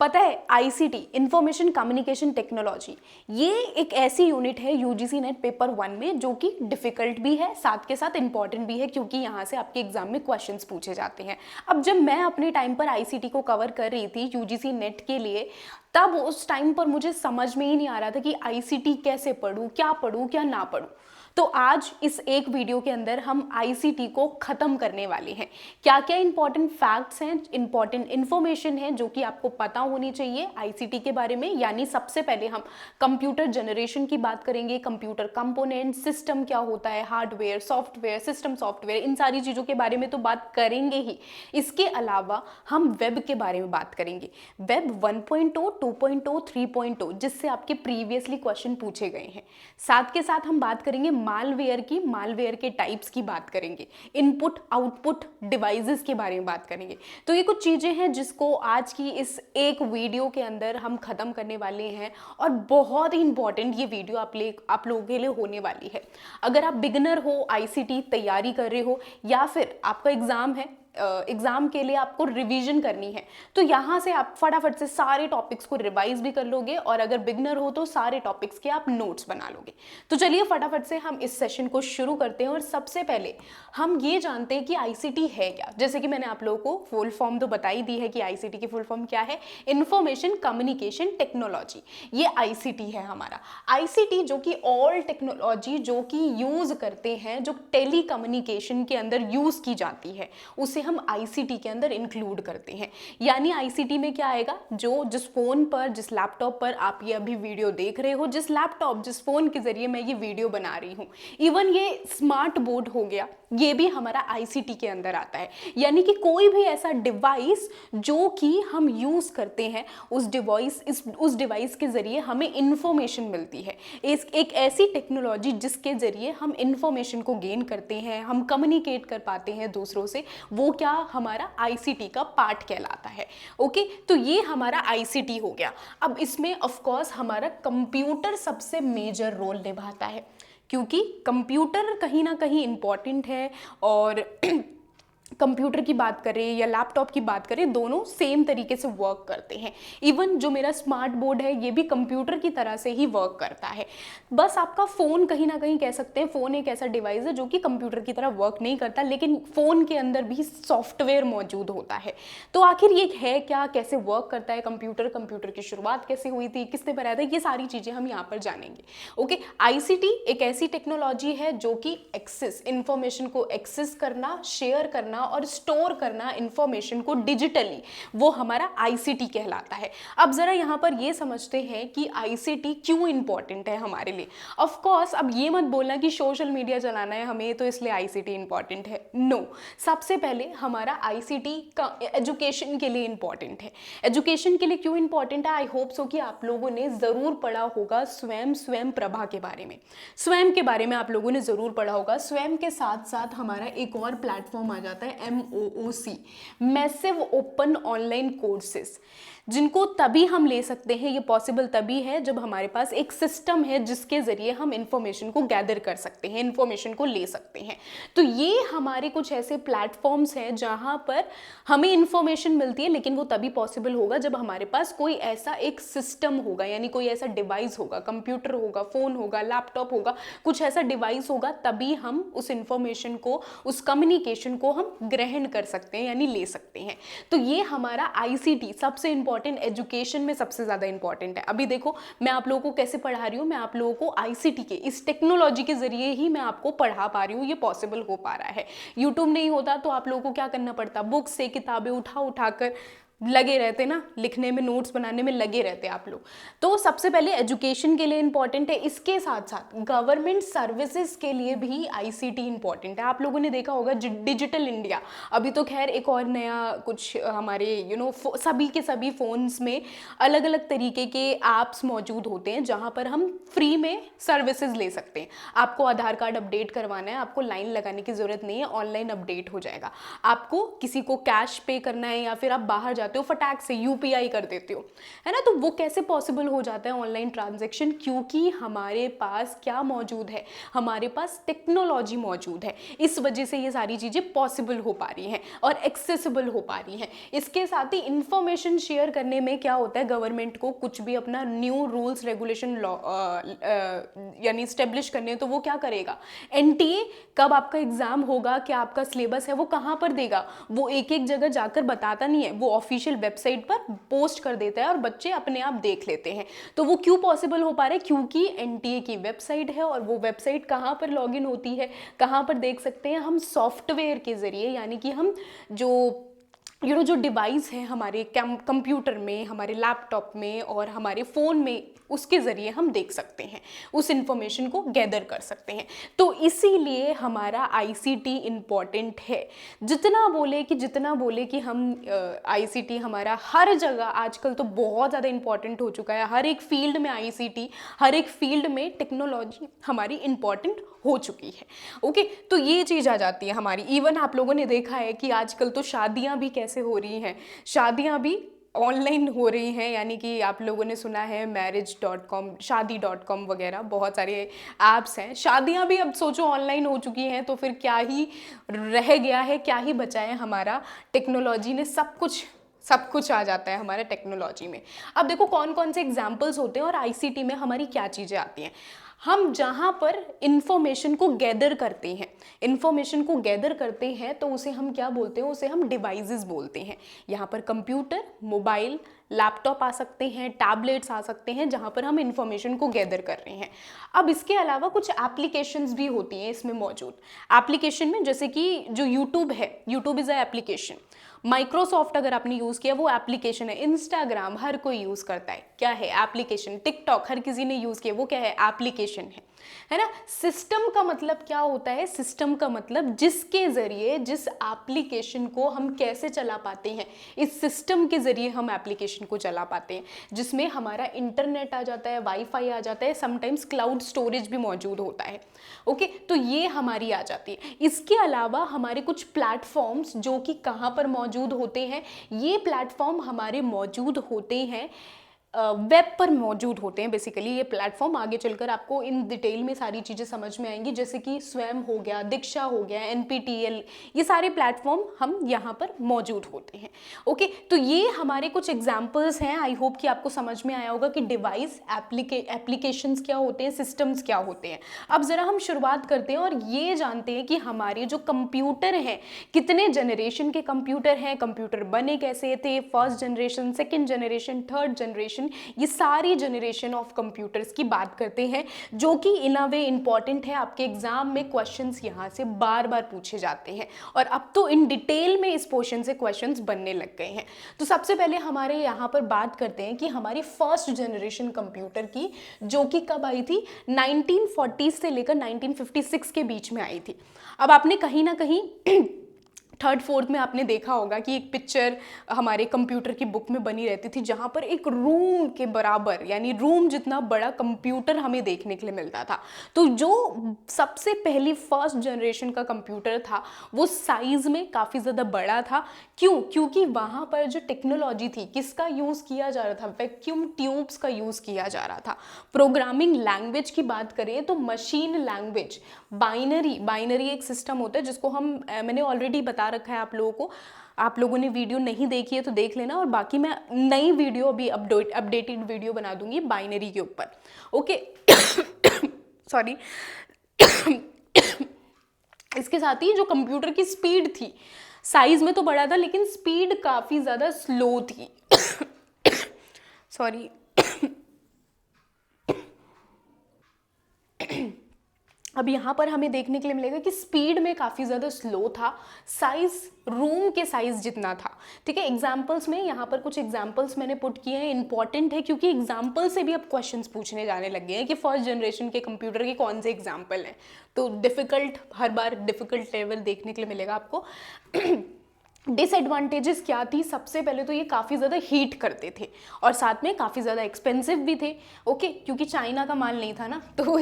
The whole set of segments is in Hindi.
पता है आईसीटी इंफॉर्मेशन कम्युनिकेशन टेक्नोलॉजी ये एक ऐसी यूनिट है यूजीसी नेट पेपर 1 में जो कि डिफिकल्ट भी है साथ के साथ इंपॉर्टेंट भी है क्योंकि यहाँ से आपके एग्जाम में क्वेश्चंस पूछे जाते हैं। अब जब मैं अपने टाइम पर आईसीटी को कवर कर रही थी यूजीसी नेट के लिए तब उस टाइम पर मुझे समझ में ही नहीं आ रहा था कि आईसीटी कैसे पढूं क्या ना पढूं। तो आज इस एक वीडियो के अंदर हम आईसीटी को खत्म करने वाले हैं। क्या क्या इंपॉर्टेंट फैक्ट्स हैं, इंपॉर्टेंट इंफॉर्मेशन है जो कि आपको पता होनी चाहिए आईसीटी के बारे में। यानी सबसे पहले हम कंप्यूटर जनरेशन की बात करेंगे, कंप्यूटर कंपोनेंट, सिस्टम क्या होता है, हार्डवेयर, सॉफ्टवेयर, सिस्टम सॉफ्टवेयर, इन सारी चीज़ों के बारे में तो बात करेंगे ही। इसके अलावा हम वेब के बारे में बात करेंगे, वेब 1.0, 2.0, 3.0, जिससे आपके प्रीवियसली क्वेश्चन पूछे गए हैं। साथ के साथ हम बात करेंगे मालवेयर के टाइप्स की बात करेंगे, इनपुट आउटपुट डिवाइसेस के बारे में बात करेंगे। तो ये कुछ चीज़ें हैं जिसको आज की इस एक वीडियो के अंदर हम ख़त्म करने वाले हैं और बहुत ही इंपॉर्टेंट ये वीडियो आप लोगों के लिए होने वाली है। अगर आप बिगिनर हो, आईसीटी तैयारी कर रहे हो या फिर आपका एग्ज़ाम है, एग्जाम के लिए आपको रिवीजन करनी है तो यहाँ से आप फटाफट से सारे टॉपिक्स को रिवाइज भी कर लोगे और अगर बिगनर हो तो सारे टॉपिक्स के आप नोट्स बना लोगे। तो चलिए फटाफट से हम इस सेशन को शुरू करते हैं और सबसे पहले हम ये जानते हैं कि आईसीटी है क्या। जैसे कि मैंने आप लोगों को फुल फॉर्म तो बता ही दी है कि आईसीटी की फुल फॉर्म क्या है, इंफॉर्मेशन कम्युनिकेशन टेक्नोलॉजी। ये आईसीटी है हमारा। आईसीटी जो कि ऑल टेक्नोलॉजी जो कि यूज करते हैं, जो टेली कम्युनिकेशन के अंदर यूज की जाती है उसे हम आईसीटी के अंदर इंक्लूड करते हैं। यानी आईसीटी में क्या आएगा, जो जिस फोन पर, जिस लैपटॉप पर आप ये अभी वीडियो देख रहे हो, जिस लैपटॉप जिस फोन के जरिए मैं ये वीडियो बना रही हूँ, इवन ये स्मार्ट बोर्ड हो गया, ये भी हमारा आईसीटी के अंदर आता है। यानी कि कोई भी ऐसा डिवाइस जो कि हम यूज करते हैं उस डिवाइस के जरिए हमें इंफॉर्मेशन मिलती है। एक ऐसी टेक्नोलॉजी जिसके जरिए हम इंफॉर्मेशन को गेन करते हैं, हम कम्युनिकेट कर पाते हैं दूसरों से, वो क्या हमारा आईसीटी का पार्ट कहलाता है। ओके, तो ये हमारा आईसीटी हो गया। अब इसमें ऑफ कोर्स हमारा कंप्यूटर सबसे मेजर रोल निभाता है क्योंकि कंप्यूटर कहीं ना कहीं इंपॉर्टेंट है और कंप्यूटर की बात करें या लैपटॉप की बात करें, दोनों सेम तरीके से वर्क करते हैं। इवन जो मेरा स्मार्ट बोर्ड है ये भी कंप्यूटर की तरह से ही वर्क करता है। बस आपका फ़ोन कहीं ना कहीं कह सकते हैं, फ़ोन एक ऐसा डिवाइस है जो कि कंप्यूटर की तरह वर्क नहीं करता, लेकिन फ़ोन के अंदर भी सॉफ्टवेयर मौजूद होता है। तो आखिर ये है क्या, कैसे वर्क करता है कंप्यूटर, कंप्यूटर की शुरुआत कैसे हुई थी, किसने बनाया था, ये सारी चीज़ें हम यहाँ पर जानेंगे। ओके, आईसीटी एक ऐसी टेक्नोलॉजी है जो कि इंफॉर्मेशन को एक्सेस करना, शेयर करना और स्टोर करना इंफॉर्मेशन को डिजिटली, वो हमारा आईसीटी कहलाता है। अब जरा यहां पर ये समझते हैं कि आईसीटी क्यों इंपॉर्टेंट है हमारे लिए। ऑफ कोर्स अब ये मत बोलना कि सोशल मीडिया चलाना है हमें तो इसलिए आईसीटी इंपॉर्टेंट है। नो, सबसे पहले हमारा आईसीटी का एजुकेशन के लिए इंपॉर्टेंट है। एजुकेशन के लिए क्यों इंपॉर्टेंट है, आई होप सो कि आप लोगों ने जरूर पढ़ा होगा स्वयं प्रभा के बारे में। स्वयं के बारे में आप लोगों ने जरूर पढ़ा होगा। स्वयं के साथ साथ हमारा एक और प्लेटफॉर्म आ जाता है MOOC, massive open online courses, जिनको तभी हम ले सकते हैं, ये पॉसिबल तभी है जब हमारे पास एक सिस्टम है जिसके जरिए हम इंफॉर्मेशन को गैदर कर सकते हैं, इंफॉर्मेशन को ले सकते हैं। तो ये हमारे कुछ ऐसे प्लेटफॉर्म्स हैं जहां पर हमें इंफॉर्मेशन मिलती है, लेकिन वो तभी पॉसिबल होगा जब हमारे पास कोई ऐसा एक सिस्टम होगा, यानी कोई ऐसा डिवाइस होगा, कंप्यूटर होगा, फोन होगा, लैपटॉप होगा, कुछ ऐसा डिवाइस होगा, तभी हम उस इंफॉर्मेशन को, उस कम्युनिकेशन को हम ग्रहण कर सकते हैं यानी ले सकते हैं। तो ये हमारा आईसीटी सबसे इंपॉर्टेंट, एजुकेशन में सबसे ज्यादा इंपॉर्टेंट है। अभी देखो मैं आप लोगों को कैसे पढ़ा रही हूँ, मैं आप लोगों को आईसीटी के इस टेक्नोलॉजी के जरिए ही मैं आपको पढ़ा पा रही हूँ, ये पॉसिबल हो पा रहा है। यूट्यूब नहीं होता तो आप लोगों को क्या करना पड़ता, बुक्स से किताबें उठा कर लगे रहते ना, लिखने में, नोट्स बनाने में लगे रहते आप लोग। तो सबसे पहले एजुकेशन के लिए इंपॉर्टेंट है। इसके साथ साथ गवर्नमेंट सर्विसेज के लिए भी आईसीटी इंपॉर्टेंट है। आप लोगों ने देखा होगा डिजिटल इंडिया, अभी तो खैर एक और नया कुछ हमारे सभी के सभी फोन्स में अलग अलग तरीके के ऐप्स मौजूद होते हैं जहां पर हम फ्री में सर्विसेज ले सकते हैं। आपको आधार कार्ड अपडेट करवाना है, आपको लाइन लगाने की जरूरत नहीं है, ऑनलाइन अपडेट हो जाएगा। आपको किसी को कैश पे करना है या फिर आप बाहर जाते हो, फटाक से यूपीआई कर देते हो, है ना। तो वो कैसे पॉसिबल हो जाता है ऑनलाइन ट्रांजैक्शन? क्योंकि हमारे पास क्या मौजूद है, हमारे पास टेक्नोलॉजी मौजूद है, इस वजह से ये सारी चीज़ें पॉसिबल हो पा रही हैं और एक्सेसिबल हो पा रही हैं। इसके साथ ही इंफॉर्मेशन शेयर करने में क्या होता है, गवर्नमेंट को कुछ भी अपना न्यू रूल्स रेगुलेशन लॉ यानी स्टेब्लिश करने हैं, तो वो क्या करेगा, एनटीए कब आपका एग्जाम होगा, क्या आपका सिलेबस है, वो कहाँ पर देगा, वो एक एक जगह जाकर बताता नहीं है, वो ऑफिशियल वेबसाइट पर पोस्ट कर देता है और बच्चे अपने आप देख लेते हैं। तो वो क्यों पॉसिबल हो पा रहा है? क्योंकि एनटीए की वेबसाइट है, और वो वेबसाइट कहाँ पर लॉगिन होती है, कहाँ पर देख सकते हैं हम, सॉफ्टवेयर के जरिए, यानी कि हम जो जो डिवाइस है हमारे कंप्यूटर में, हमारे लैपटॉप में और हमारे फ़ोन में, उसके ज़रिए हम देख सकते हैं, उस इंफॉर्मेशन को गैदर कर सकते हैं। तो इसीलिए हमारा आईसीटी इम्पॉर्टेंट है। जितना बोले कि हम आईसीटी हमारा हर जगह आजकल तो बहुत ज़्यादा इम्पॉर्टेंट हो चुका है, हर एक फील्ड में आईसीटी, हर एक फील्ड में टेक्नोलॉजी हमारी इम्पॉर्टेंट हो चुकी है। ओके, तो ये चीज़ आ जाती है हमारी। इवन आप लोगों ने देखा है कि आजकल तो शादियां भी कैसे हो रही हैं, शादियां भी ऑनलाइन हो रही हैं, यानी कि आप लोगों ने सुना है marriage.com, शादी.com वगैरह, बहुत सारे ऐप्स हैं। शादियां भी अब सोचो ऑनलाइन हो चुकी हैं, तो फिर क्या ही रह गया है, क्या ही बचा है हमारा। टेक्नोलॉजी ने सब कुछ आ जाता है हमारे टेक्नोलॉजी में। अब देखो कौन कौन से एग्जाम्पल्स होते हैं और आईसीटी में हमारी क्या चीज़ें आती हैं। हम जहाँ पर इंफॉर्मेशन को गैदर करते हैं, तो उसे हम क्या बोलते हैं, उसे हम डिवाइसेस बोलते हैं। यहाँ पर कंप्यूटर, मोबाइल, लैपटॉप आ सकते हैं, टैबलेट्स आ सकते हैं, जहाँ पर हम इंफॉर्मेशन को गैदर कर रहे हैं। अब इसके अलावा कुछ एप्लीकेशंस भी होती हैं इसमें मौजूद। एप्लीकेशन में जैसे कि जो यूट्यूब है, YouTube is a application. Microsoft अगर आपने यूज़ किया, वो एप्लीकेशन है। इंस्टाग्राम हर कोई यूज़ करता है, क्या है, एप्लीकेशन। टिकटॉक हर किसी ने यूज़ किया, वो क्या है, एप्लीकेशन है ना। सिस्टम का मतलब क्या होता है? सिस्टम का मतलब जिसके ज़रिए, जिस एप्लीकेशन को हम कैसे चला पाते हैं, इस सिस्टम के ज़रिए हम एप्लीकेशन को चला पाते हैं, जिसमें हमारा इंटरनेट आ जाता है, वाईफाई आ जाता है, समटाइम्स क्लाउड स्टोरेज भी मौजूद होता है। ओके, तो ये हमारी आ जाती है। इसके अलावा हमारे कुछ प्लेटफॉर्म्स जो कि कहाँ पर मौजूद होते हैं, ये प्लेटफॉर्म हमारे मौजूद होते हैं वेब पर मौजूद होते हैं। बेसिकली ये प्लेटफॉर्म आगे चलकर आपको इन डिटेल में सारी चीज़ें समझ में आएंगी, जैसे कि स्वयं हो गया, दीक्षा हो गया, एनपीटीईएल, ये सारे प्लेटफॉर्म हम यहाँ पर मौजूद होते हैं। ओके, तो ये हमारे कुछ एग्जाम्पल्स हैं। आई होप कि आपको समझ में आया होगा कि डिवाइस, एप्लीकेशंस क्या होते हैं, सिस्टम्स क्या होते हैं। अब ज़रा हम शुरुआत करते हैं और ये जानते हैं कि हमारे जो कंप्यूटर हैं, कितने जनरेशन के कंप्यूटर हैं, कंप्यूटर बने कैसे थे, first generation, second generation, third generation, ये सारी जनरेशन ऑफ कंप्यूटर्स की बात करते हैं, जो कि इन अ वे इंपॉर्टेंट है। आपके एग्जाम में क्वेश्चंस यहाँ से बार बार पूछे जाते हैं, और अब तो इन डिटेल में इस पोर्शन से क्वेश्चंस बनने लग गए हैं। तो सबसे पहले हमारे यहाँ पर बात करते हैं कि हमारी फर्स्ट जनरेशन कंप्यूटर की, जो कि कब आई थी, 1940 से लेकर 1956 के बीच में आई थी। अब आपने कहीं ना कहीं थर्ड फोर्थ में आपने देखा होगा कि एक पिक्चर हमारे कंप्यूटर की बुक में बनी रहती थी, जहाँ पर एक रूम के बराबर, यानी रूम जितना बड़ा कंप्यूटर हमें देखने के लिए मिलता था। तो जो सबसे पहली फर्स्ट जनरेशन का कंप्यूटर था, वो साइज़ में काफ़ी ज़्यादा बड़ा था। क्यों? क्योंकि वहाँ पर जो टेक्नोलॉजी थी, किसका यूज़ किया जा रहा था, वैक्यूम ट्यूब्स का यूज़ किया जा रहा था। प्रोग्रामिंग लैंग्वेज की बात करें तो मशीन लैंग्वेज, बाइनरी एक सिस्टम होता है जिसको मैंने ऑलरेडी बता रखा है आप लोगों को। आप लोगों ने वीडियो नहीं देखी है तो देख लेना, और बाकी मैं नई वीडियो अभी अपडेटेड वीडियो बना दूंगी बाइनरी के ऊपर। ओके सॉरी इसके साथ ही जो कंप्यूटर की स्पीड थी, साइज में तो बड़ा था लेकिन स्पीड काफ़ी ज़्यादा स्लो थी सॉरी अब यहाँ पर हमें देखने के लिए मिलेगा कि स्पीड में काफ़ी ज़्यादा स्लो था, साइज़ रूम के साइज़ जितना था। ठीक है, एग्जाम्पल्स में यहाँ पर कुछ एग्जाम्पल्स मैंने पुट किए हैं, इंपॉर्टेंट है क्योंकि एग्जाम्पल से भी अब क्वेश्चंस पूछने जाने लग गए हैं कि फर्स्ट जनरेशन के कंप्यूटर के कौन से एग्जाम्पल हैं। तो डिफ़िकल्ट, हर बार डिफ़िकल्ट लेवल देखने के लिए मिलेगा आपको डिसएडवांटेजेस क्या थी, सबसे पहले तो ये काफ़ी ज़्यादा हीट करते थे और साथ में काफ़ी ज़्यादा एक्सपेंसिव भी थे। ओके, क्योंकि चाइना का माल नहीं था ना, तो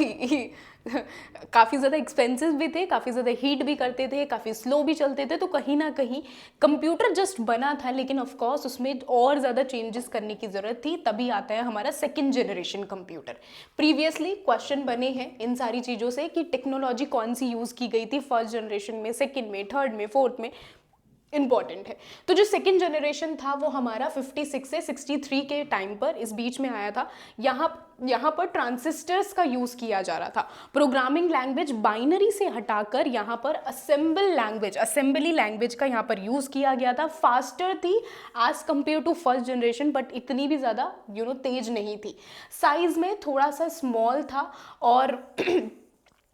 काफ़ी ज़्यादा एक्सपेंसिव भी थे, काफ़ी ज़्यादा हीट भी करते थे, काफ़ी स्लो भी चलते थे। तो कहीं ना कहीं कंप्यूटर जस्ट बना था, लेकिन ऑफ कोर्स उसमें और ज़्यादा चेंजेस करने की ज़रूरत थी। तभी आता है हमारा second generation computer. Previously question बने हैं इन सारी चीज़ों से कि टेक्नोलॉजी कौन सी यूज़ की गई थी फर्स्ट जनरेशन में, सेकेंड में, थर्ड में, फोर्थ में, इंपॉर्टेंट है। तो जो सेकेंड जनरेशन था वो हमारा 56 से 63 के टाइम पर इस बीच में आया था। यहाँ पर ट्रांजिस्टर्स का यूज़ किया जा रहा था। प्रोग्रामिंग लैंग्वेज बाइनरी से हटाकर यहाँ पर असेंबली लैंग्वेज का यहाँ पर यूज़ किया गया था। फास्टर थी as compare to first generation, but इतनी भी ज़्यादा तेज नहीं थी। साइज में थोड़ा सा स्मॉल था और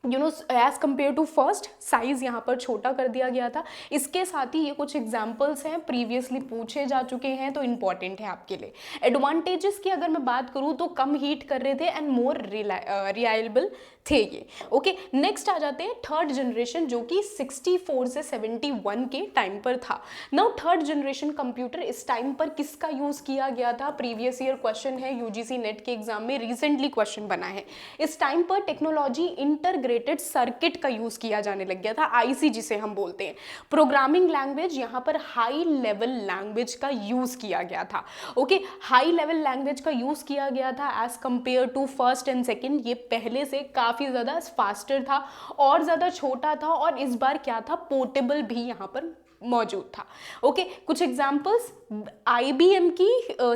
as compare to first size यहाँ पर छोटा कर दिया गया था। इसके साथ ही ये कुछ एग्जाम्पल्स हैं, प्रीवियसली पूछे जा चुके हैं, तो इंपॉर्टेंट है आपके लिए। एडवांटेजेस की अगर मैं बात करूँ तो कम हीट कर रहे थे एंड मोर रिलायबल थे ये। ओके, नेक्स्ट आ जाते हैं थर्ड जनरेशन, जो कि 64 से 71 के टाइम पर था। नाउ थर्ड जनरेशन कंप्यूटर इस टाइम पर किसका यूज किया गया था? प्रीवियस ईयर क्वेश्चन है, यूजीसी नेट के एग्जाम में रिसेंटली क्वेश्चन बना है। इस टाइम पर टेक्नोलॉजी इंटरग्रेटेड सर्किट का यूज किया जाने लग गया था, आईसी जिसे हम बोलते हैं। प्रोग्रामिंग लैंग्वेज यहाँ पर हाई लेवल लैंग्वेज का यूज किया गया था। ओके, हाई लेवल लैंग्वेज का यूज किया गया था as compare to first and second. ये पहले से काफी ज्यादा फास्टर था और ज्यादा छोटा था, और इस बार क्या था, पोर्टेबल भी यहाँ पर मौजूद था। ओके, कुछ एग्जांपल्स IBM की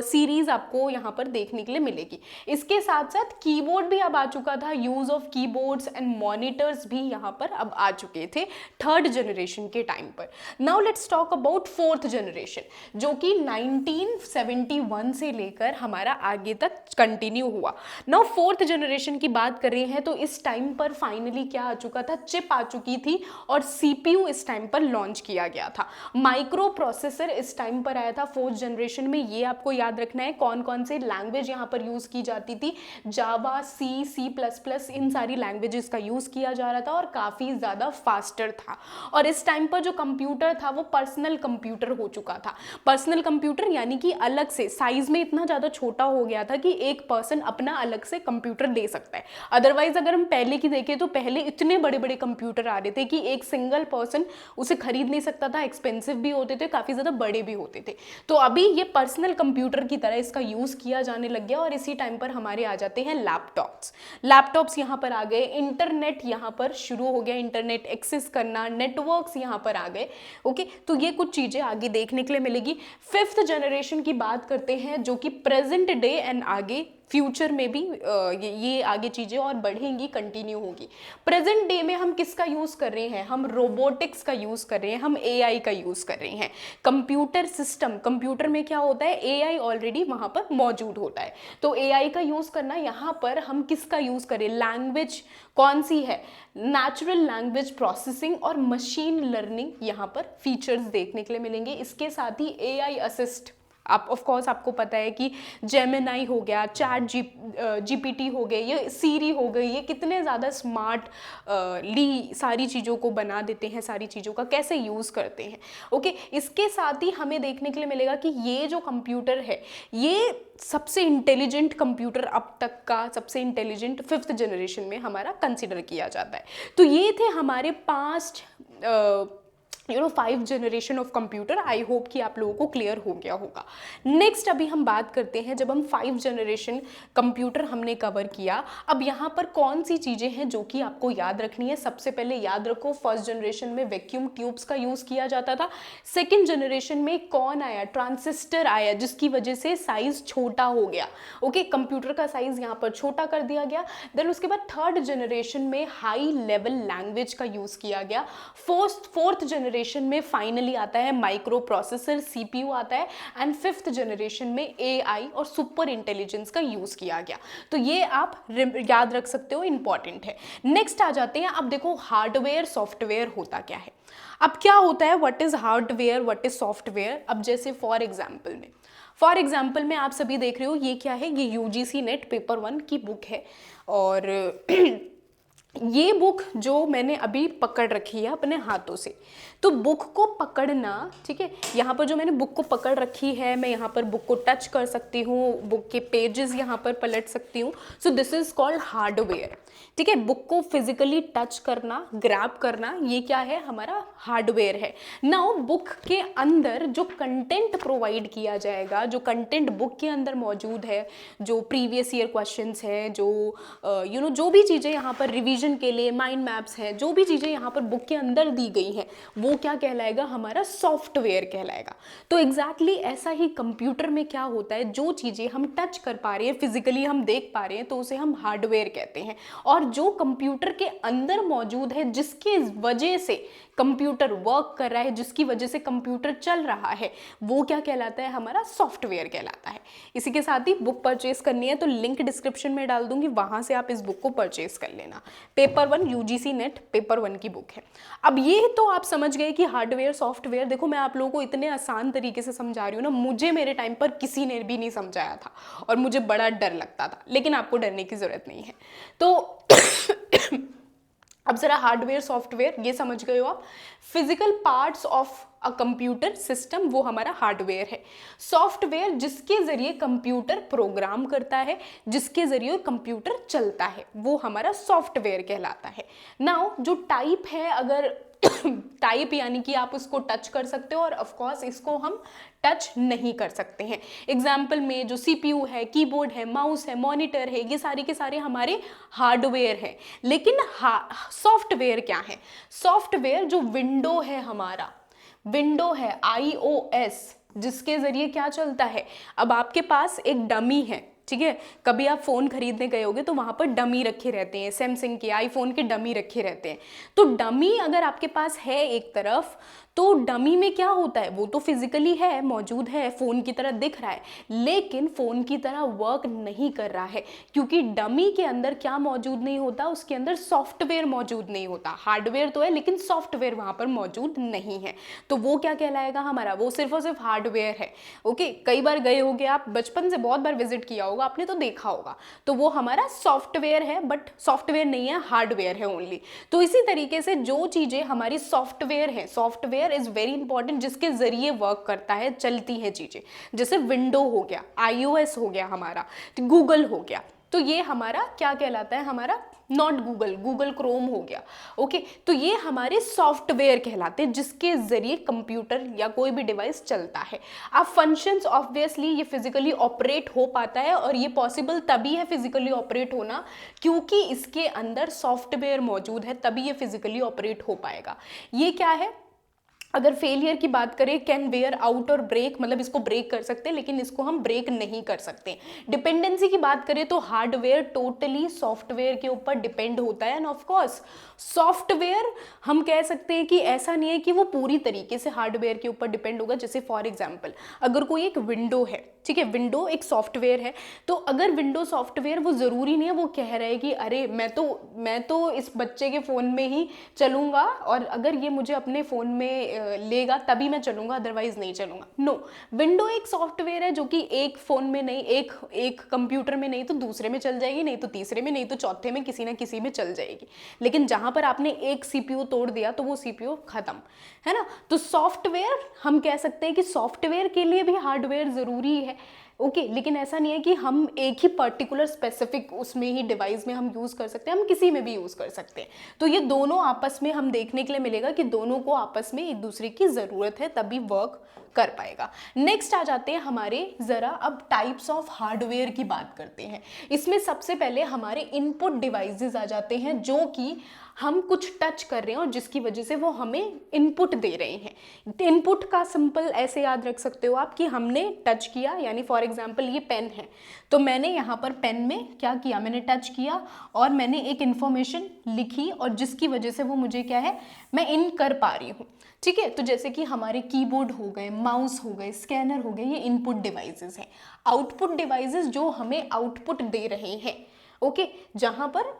सीरीज आपको यहाँ पर देखने के लिए मिलेगी। इसके साथ साथ कीबोर्ड भी अब आ चुका था, use of keyboards and monitors भी यहाँ पर अब आ चुके थे थर्ड जनरेशन के टाइम पर। Now let's talk about fourth generation, जो कि 1971 से लेकर हमारा आगे तक कंटिन्यू हुआ। नाउ फोर्थ जनरेशन की बात कर रहे हैं तो इस टाइम पर फाइनली क्या आ चुका था, चिप आ चुकी थी और CPU इस टाइम पर लॉन्च किया गया था। माइक्रो प्रोसेसर इस टाइम पर आया था फोर्थ जनरेशन में। ये आपको याद रखना है कौन कौन से लैंग्वेज यहाँ पर यूज की जाती थी, जावा, C++, इन सारी लैंग्वेजेस का यूज किया जा रहा था और काफी ज्यादा फास्टर था। और इस टाइम पर जो कंप्यूटर था वो पर्सनल कंप्यूटर हो चुका था। पर्सनल कंप्यूटर यानी कि अलग से साइज में इतना ज्यादा छोटा हो गया था कि एक पर्सन अपना अलग से कंप्यूटर ले सकता है। अदरवाइज अगर हम पहले की देखें तो पहले इतने बड़े बड़े कंप्यूटर आ रहे थे कि एक सिंगल पर्सन उसे खरीद नहीं सकता था, एक्सपेंसिव भी होते थे, काफी ज्यादा बड़े भी होते थे। तो अभी ये पर्सनल कंप्यूटर की तरह इसका यूज किया जाने लग गया। और इसी टाइम पर हमारे आ जाते हैं लैपटॉप्स यहाँ पर आ गए। इंटरनेट यहाँ पर शुरू हो गया, इंटरनेट एक्सेस करना, नेटवर्क्स यहाँ पर आ गए। ओके, तो ये कुछ चीजें आगे देखने के लिए मिलेगी। फिफ्थ जनरेशन की बात करते हैं, जो कि प्रेजेंट डे एंड आगे फ्यूचर में भी ये आगे चीजें और बढ़ेंगी, कंटिन्यू होगी। प्रेजेंट डे में हम किसका यूज कर रहे हैं, हम रोबोटिक्स का यूज कर रहे हैं, हम AI का यूज कर रहे हैं। कंप्यूटर सिस्टम, कंप्यूटर में क्या होता है, AI ऑलरेडी वहां पर मौजूद होता है। तो AI का यूज करना, यहाँ पर हम किसका यूज करें, लैंग्वेज कौन सी है, नेचुरल लैंग्वेज प्रोसेसिंग और मशीन लर्निंग यहाँ पर फीचर्स देखने के लिए मिलेंगे। इसके साथ ही AI असिस्ट, आप ऑफ कोर्स आपको पता है कि जेमिनाई हो गया, GPT हो गए, ये सीरी हो गई, ये कितने ज़्यादा स्मार्टली सारी चीज़ों को बना देते हैं, सारी चीज़ों का कैसे यूज़ करते हैं। ओके, इसके साथ ही हमें देखने के लिए मिलेगा कि ये जो कंप्यूटर है ये सबसे इंटेलिजेंट कंप्यूटर अब तक का, सबसे इंटेलिजेंट फिफ्थ जनरेशन में हमारा कंसिडर किया जाता है। तो ये थे हमारे past 5 generation of computer. I hope कि आप लोगों को क्लियर हो गया होगा। नेक्स्ट अभी हम बात करते हैं, जब हम 5 जनरेशन कंप्यूटर हमने कवर किया, अब यहाँ पर कौन सी चीज़ें हैं जो कि आपको याद रखनी है। सबसे पहले याद रखो, फर्स्ट जनरेशन में वैक्यूम ट्यूब्स का यूज़ किया जाता था। सेकेंड जनरेशन में कौन आया, ट्रांजिस्टर आया, जिसकी वजह से साइज छोटा हो गया। ओके, कंप्यूटर का साइज यहाँ पर छोटा कर दिया गया। देन उसके बाद थर्ड जनरेशन में हाई लेवल लैंग्वेज का यूज़ किया गया। फोर्थ जनरेशन में फाइनली आता है माइक्रो प्रोसेसर, CPU आता है। एंड फिफ्थ जनरेशन में AI और सुपर इंटेलिजेंस का यूज किया गया। तो ये आप याद रख सकते हो, इंपॉर्टेंट है। नेक्स्ट आ जाते हैं, अब देखो हार्डवेयर सॉफ्टवेयर होता क्या है। अब क्या होता है, what is hardware, what is software. अब जैसे फॉर एग्जाम्पल में आप सभी देख रहे हो, ये क्या है, ये UGC नेट पेपर 1 की बुक है। और ये बुक जो मैंने अभी पकड़ रखी है अपने हाथों से, तो बुक को पकड़ना, ठीक है, यहाँ पर जो मैंने बुक को पकड़ रखी है, मैं यहाँ पर बुक को टच कर सकती हूँ, बुक के पेजेस यहाँ पर पलट सकती हूँ, so this is called hardware. ठीक है, बुक को फिजिकली टच करना, ग्रैब करना, ये क्या है, हमारा हार्डवेयर है। नाउ बुक के अंदर जो कंटेंट प्रोवाइड किया जाएगा, जो कंटेंट बुक के अंदर मौजूद है, जो प्रीवियस ईयर क्वेश्चंस हैं, जो जो भी चीज़ें यहाँ पर रिवीजन के लिए माइंड मैप्स हैं, जो भी चीज़ें यहाँ पर बुक के अंदर दी गई हैं, वो क्या कहलाएगा, हमारा सॉफ्टवेयर कहलाएगा। तो एग्जैक्टली ऐसा ही कंप्यूटर में क्या होता है, जो चीज़ें हम टच कर पा रहे हैं, फिजिकली हम देख पा रहे हैं, तो उसे हम हार्डवेयर कहते हैं। और जो कंप्यूटर के अंदर मौजूद है, जिसके वजह से कंप्यूटर वर्क कर रहा है, जिसकी वजह से कंप्यूटर चल रहा है, वो क्या कहलाता है, हमारा सॉफ्टवेयर कहलाता है। इसी के साथ ही बुक परचेस करनी है तो लिंक डिस्क्रिप्शन में डाल दूंगी, वहां से आप इस बुक को परचेस कर लेना। पेपर 1 यूजीसी नेट पेपर 1 की बुक है। अब ये तो आप समझ गए कि हार्डवेयर सॉफ्टवेयर, देखो मैं आप लोगों को इतने आसान तरीके से समझा रही हूँ ना, मुझे मेरे टाइम पर किसी ने भी नहीं समझाया था और मुझे बड़ा डर लगता था, लेकिन आपको डरने की जरूरत नहीं है। तो अब जरा हार्डवेयर सॉफ्टवेयर ये समझ गए हो आप। Physical parts of a computer system, वो हमारा हार्डवेयर है। सॉफ्टवेयर जिसके जरिए कंप्यूटर प्रोग्राम करता है, जिसके जरिए कंप्यूटर चलता है, वो हमारा सॉफ्टवेयर कहलाता है। नाउ जो टाइप है, अगर टाइप यानी कि आप उसको टच कर सकते हो, और ऑफ कोर्स इसको हम टच नहीं कर सकते हैं। एग्जाम्पल में जो सीपीयू है, कीबोर्ड है, माउस है, मॉनिटर है, ये सारे के सारे हमारे हार्डवेयर हैं। लेकिन सॉफ्टवेयर क्या है, सॉफ्टवेयर जो विंडो है, हमारा विंडो है iOS, जिसके जरिए क्या चलता है। अब आपके पास एक डमी है, ठीक है, कभी आप फ़ोन खरीदने गए होगे तो वहाँ पर डमी रखे रहते हैं, सैमसंग के, आईफोन के डमी रखे रहते हैं। तो डमी अगर आपके पास है एक तरफ, तो डमी में क्या होता है, वो तो फिजिकली है, मौजूद है, फ़ोन की तरह दिख रहा है, लेकिन फ़ोन की तरह वर्क नहीं कर रहा है, क्योंकि डमी के अंदर क्या मौजूद नहीं होता, उसके अंदर सॉफ्टवेयर मौजूद नहीं होता। हार्डवेयर तो है लेकिन सॉफ्टवेयर वहाँ पर मौजूद नहीं है, तो वो क्या कहलाएगा हमारा, वो सिर्फ और सिर्फ हार्डवेयर है। ओके, कई बार गए होगे आप, बचपन से बहुत बार विजिट किया होगा आपने, तो देखा होगा, तो वो हमारा सॉफ्टवेयर है, बट सॉफ्टवेयर नहीं है, हार्डवेयर है ओनली। तो इसी तरीके से जो चीज़ें हमारी सॉफ्टवेयर है, सॉफ्टवेयर इज वेरी इंपॉर्टेंट, जिसके जरिए वर्क करता है, चलती है चीजें, जैसे विंडो हो गया, iOS हो गया हमारा, गूगल हो गया, तो ये हमारा क्या कहलाता है, हमारा नॉट गूगल, गूगल क्रोम हो गया। ओके, तो ये हमारे सॉफ्टवेयर कहलाते हैं, जिसके जरिए कंप्यूटर या कोई भी डिवाइस चलता है। अब फंक्शंस ऑब्वियसली ये फिजिकली ऑपरेट हो पाता है, और ये पॉसिबल तभी है फिजिकली ऑपरेट होना, क्योंकि इसके अंदर सॉफ्टवेयर मौजूद है, तभी ये फिजिकली ऑपरेट हो पाएगा। ये क्या है, अगर फेलियर की बात करें, कैन वेयर आउट और ब्रेक, मतलब इसको ब्रेक कर सकते हैं, लेकिन इसको हम ब्रेक नहीं कर सकते। डिपेंडेंसी की बात करें तो हार्डवेयर टोटली सॉफ्टवेयर के ऊपर डिपेंड होता है, एंड ऑफ कोर्स सॉफ्टवेयर हम कह सकते हैं कि ऐसा नहीं है कि वो पूरी तरीके से हार्डवेयर के ऊपर डिपेंड होगा। जैसे फॉर एग्जांपल, अगर कोई एक विंडो है, ठीक है, विंडो एक सॉफ्टवेयर है, तो अगर विंडो सॉफ्टवेयर, वो ज़रूरी नहीं है वो कह रहा है कि अरे मैं तो इस बच्चे के फ़ोन में ही चलूँगा, और अगर ये मुझे अपने फ़ोन में लेगा तभी मैं चलूँगा, अदरवाइज नहीं चलूँगा। नो, विंडो एक सॉफ्टवेयर है जो कि एक फ़ोन में नहीं, एक कंप्यूटर में नहीं तो दूसरे में चल जाएगी, नहीं तो तीसरे में, नहीं तो चौथे में, किसी ना किसी में चल जाएगी। लेकिन जहाँ पर आपने एक सीपीयू तोड़ दिया तो वो सीपीयू खत्म, है ना। तो सॉफ्टवेयर हम कह सकते हैं कि सॉफ्टवेयर के लिए भी हार्डवेयर ज़रूरी है। ओके, लेकिन ऐसा नहीं है कि हम एक ही पर्टिकुलर स्पेसिफिक उसमें ही डिवाइस में हम यूज़ कर सकते हैं, हम किसी में भी यूज़ कर सकते हैं। तो ये दोनों आपस में हम देखने के लिए मिलेगा कि दोनों को आपस में एक दूसरे की ज़रूरत है, तभी वर्क कर पाएगा। नेक्स्ट आ जाते हैं हमारे, ज़रा अब टाइप्स ऑफ हार्डवेयर की बात करते हैं। इसमें सबसे पहले हमारे इनपुट डिवाइसेस आ जाते हैं, जो कि हम कुछ टच कर रहे हैं और जिसकी वजह से वो हमें इनपुट दे रहे हैं। इनपुट का सिंपल ऐसे याद रख सकते हो आप कि हमने टच किया, यानी फॉर एग्जांपल ये पेन है, तो मैंने यहाँ पर पेन में क्या किया, मैंने टच किया और मैंने एक इन्फॉर्मेशन लिखी, और जिसकी वजह से वो मुझे क्या है, मैं इन कर पा रही हूँ। ठीक है, तो जैसे कि हमारे कीबोर्ड हो गए, माउस हो गए, स्कैनर हो गए, ये इनपुट डिवाइसेस हैं। आउटपुट डिवाइसेस जो हमें आउटपुट दे रहे हैं, ओके, जहाँ पर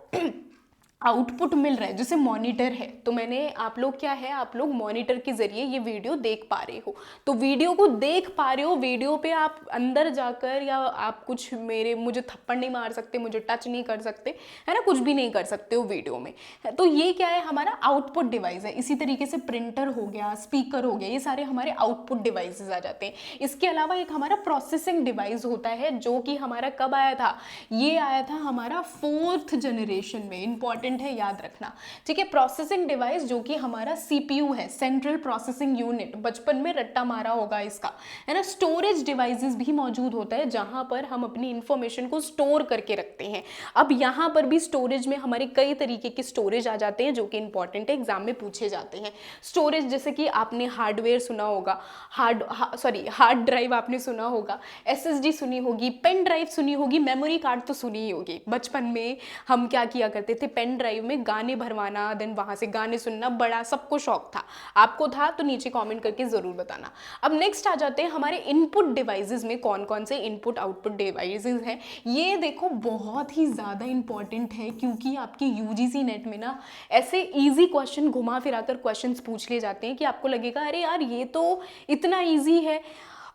आउटपुट मिल रहा है जैसे मॉनिटर है, तो मैंने आप लोग क्या है, आप लोग मॉनिटर के जरिए ये वीडियो देख पा रहे हो, तो वीडियो को देख पा रहे हो, वीडियो पे आप अंदर जाकर या आप कुछ मुझे थप्पड़ नहीं मार सकते, मुझे टच नहीं कर सकते, है ना, कुछ भी नहीं कर सकते हो वीडियो में। तो ये क्या है, हमारा आउटपुट डिवाइस है। इसी तरीके से प्रिंटर हो गया, स्पीकर हो गया, ये सारे हमारे आउटपुट डिवाइसेस आ जाते हैं। इसके अलावा एक हमारा प्रोसेसिंग डिवाइस होता है जो कि हमारा कब आया था, ये आया था हमारा 4th जनरेशन में, इंपॉर्टेंट है, याद रखना, ठीक है। प्रोसेसिंग डिवाइस जो कि हमारा सीपीयू है, सेंट्रल प्रोसेसिंग यूनिट, बचपन में रट्टा मारा होगा इसका, है ना। स्टोरेज डिवाइसेस भी मौजूद होता है जहां पर हम अपनी इंफॉर्मेशन को स्टोर करके रखते हैं। अब यहां पर भी स्टोरेज में हमारे कई तरीके के स्टोरेज आ जाते हैं जो कि इंपॉर्टेंट है, एग्जाम में पूछे जाते हैं। स्टोरेज जैसे कि आपने हार्डवेयर सुना होगा, हार्ड ड्राइव आपने सुना होगा, एसएसडी सुनी होगी, पेन ड्राइव सुनी होगी, मेमोरी कार्ड तो सुनी ही होगी। बचपन में हम क्या किया करते थे, पेन ड्राइव में गाने भरवाना, देन वहां से गाने सुनना, बड़ा सबको शौक था। आपको था तो नीचे कमेंट करके जरूर बताना। अब नेक्स्ट आ जाते हैं हमारे इनपुट डिवाइसेस में कौन कौन से इनपुट आउटपुट डिवाइसेस हैं। ये देखो बहुत ही ज़्यादा इंपॉर्टेंट है क्योंकि आपके यूजीसी नेट में ना ऐसे इजी क्वेश्चन घुमा फिरा कर क्वेश्चन पूछ ले जाते हैं कि आपको लगेगा अरे यार ये तो इतना इजी है,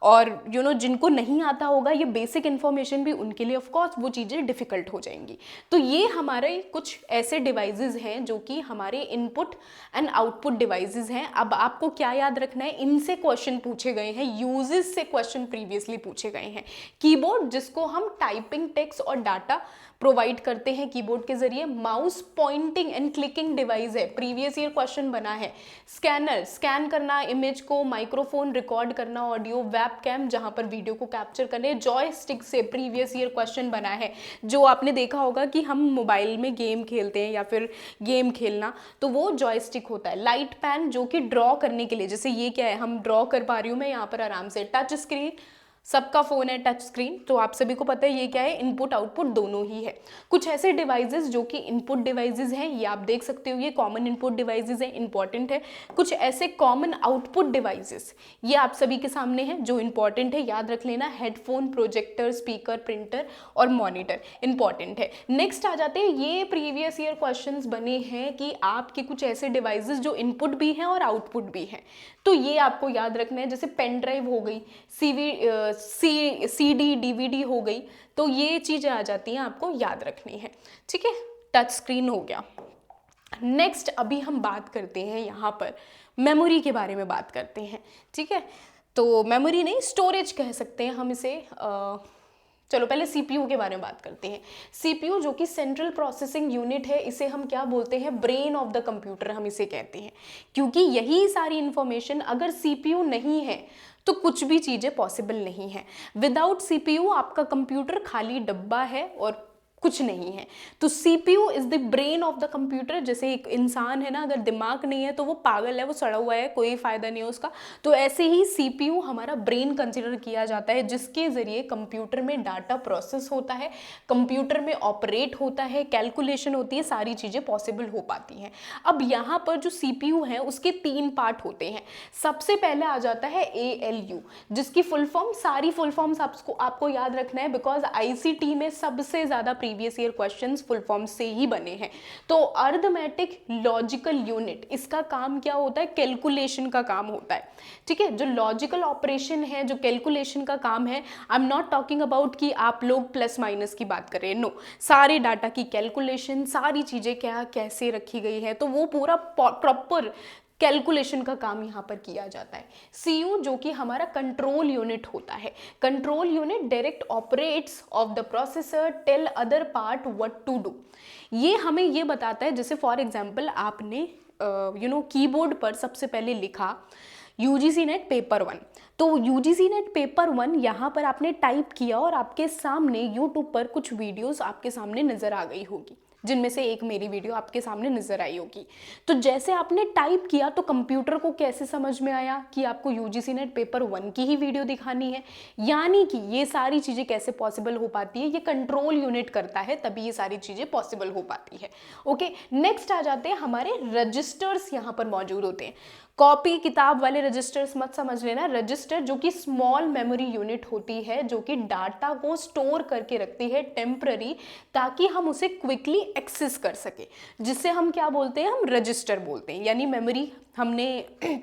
और जिनको नहीं आता होगा ये बेसिक इन्फॉर्मेशन भी, उनके लिए ऑफ कोर्स वो चीज़ें डिफ़िकल्ट हो जाएंगी। तो ये हमारे कुछ ऐसे डिवाइसेस हैं जो कि हमारे इनपुट एंड आउटपुट डिवाइसेस हैं। अब आपको क्या याद रखना है, इनसे क्वेश्चन पूछे गए हैं, यूजेस से क्वेश्चन प्रीवियसली पूछे गए हैं। कीबोर्ड जिसको हम टाइपिंग टेक्स्ट और डाटा प्रोवाइड करते हैं कीबोर्ड के जरिए। Mouse pointing and clicking device है, प्रीवियस ईयर क्वेश्चन बना है। स्कैनर, स्कैन करना इमेज को, माइक्रोफोन रिकॉर्ड करना ऑडियो, वेबकैम जहां पर वीडियो को कैप्चर करने, जॉयस्टिक से प्रीवियस ईयर क्वेश्चन बना है। जो आपने देखा होगा कि हम मोबाइल में गेम खेलते हैं या फिर गेम खेलना, तो वो जॉयस्टिक होता है। लाइट पैन जो कि ड्रॉ करने के लिए, जैसे ये क्या है, हम ड्रॉ कर पा रही हूँ मैं यहाँ पर आराम से। टच स्क्रीन, सबका फ़ोन है टच स्क्रीन, तो आप सभी को पता है ये क्या है, इनपुट आउटपुट दोनों ही है। कुछ ऐसे डिवाइसेस जो कि इनपुट डिवाइसेस हैं, ये आप देख सकते हो, ये कॉमन इनपुट डिवाइसेस हैं, इंपॉर्टेंट है। कुछ ऐसे कॉमन आउटपुट डिवाइसेस ये आप सभी के सामने हैं जो इंपॉर्टेंट है, याद रख लेना। हेडफोन, प्रोजेक्टर, स्पीकर, प्रिंटर और मॉनिटर इंपॉर्टेंट है। नेक्स्ट आ जाते हैं, ये प्रीवियस ईयर क्वेश्चंस बने हैं कि आपके कुछ ऐसे डिवाइसेस जो इनपुट भी हैं और आउटपुट भी हैं, तो ये आपको याद रखना है। जैसे पेन ड्राइव हो गई, सीडी डीवीडी हो गई, तो ये चीज़ें आ जाती हैं, आपको याद रखनी है, ठीक है। टच स्क्रीन हो गया। नेक्स्ट अभी हम बात करते हैं यहाँ पर मेमोरी के बारे में बात करते हैं, ठीक है। तो मेमोरी नहीं, स्टोरेज कह सकते हैं हम इसे। चलो पहले सीपीयू के बारे में बात करते हैं। सीपीयू जो कि सेंट्रल प्रोसेसिंग यूनिट है, इसे हम क्या बोलते हैं, ब्रेन ऑफ द कंप्यूटर हम इसे कहते हैं, क्योंकि यही सारी इंफॉर्मेशन, अगर सीपीयू नहीं है तो कुछ भी चीज़ें पॉसिबल नहीं है। विदाउट सीपीयू आपका कंप्यूटर खाली डब्बा है और कुछ नहीं है। तो CPU is the brain of the computer. जैसे एक इंसान है ना, अगर दिमाग नहीं है तो वो पागल है, वो सड़ा हुआ है, कोई फायदा नहीं है उसका। तो ऐसे ही सीपीयू हमारा ब्रेन कंसिडर किया जाता है, जिसके जरिए कंप्यूटर में डाटा प्रोसेस होता है, कंप्यूटर में ऑपरेट होता है, कैलकुलेशन होती है, सारी चीज़ें पॉसिबल हो पाती हैं। अब यहाँ पर जो सीपीयू है उसके 3 पार्ट होते हैं। सबसे पहले आ जाता है ALU, जिसकी फुल फॉर्म, सारी फुल फॉर्म्स आपको याद रखना है, बिकॉज आईसीटी में सबसे ज़्यादा previous year questions full form से ही बने हैं। तो अरिथमेटिक लॉजिकल यूनिट, इसका काम क्या होता है, कैलकुलेशन का काम होता है, ठीक है। जो लॉजिकल ऑपरेशन है, जो कैलकुलेशन का काम है, I am not talking about कि आप लोग प्लस माइनस की बात करें, नो, सारे डाटा की कैलकुलेशन, सारी चीज़ें क्या कैसे रखी गई है, तो वो पूरा प्रॉपर कैलकुलेशन का काम यहाँ पर किया जाता है। सीयू जो कि हमारा कंट्रोल यूनिट होता है। Control unit direct operates of the processor, tell other part what to do. ये हमें ये बताता है, जैसे फॉर एग्जांपल आपने कीबोर्ड पर सबसे पहले लिखा यूजीसी नेट पेपर 1, तो यूजीसी नेट पेपर 1 यहाँ पर आपने टाइप किया और आपके सामने यूट्यूब पर कुछ वीडियोस आपके सामने नजर आ गई होगी, जिनमें से एक मेरी वीडियो आपके सामने नजर आई होगी। तो जैसे आपने टाइप किया तो कंप्यूटर को कैसे समझ में आया कि आपको यूजीसी नेट पेपर 1 की ही वीडियो दिखानी है, यानी कि ये सारी चीज़ें कैसे पॉसिबल हो पाती है, ये कंट्रोल यूनिट करता है, तभी ये सारी चीज़ें पॉसिबल हो पाती है। ओके, नेक्स्ट आ जाते हैं, हमारे रजिस्टर्स यहाँ पर मौजूद होते हैं। कॉपी किताब वाले रजिस्टर्स मत समझ लेना, रजिस्टर रजिस्टर जो कि स्मॉल मेमोरी यूनिट होती है, जो कि डाटा को स्टोर करके रखती है टेम्पररी, ताकि हम उसे क्विकली एक्सेस कर सके, जिससे हम क्या बोलते हैं, हम रजिस्टर बोलते हैं। यानी मेमोरी हमने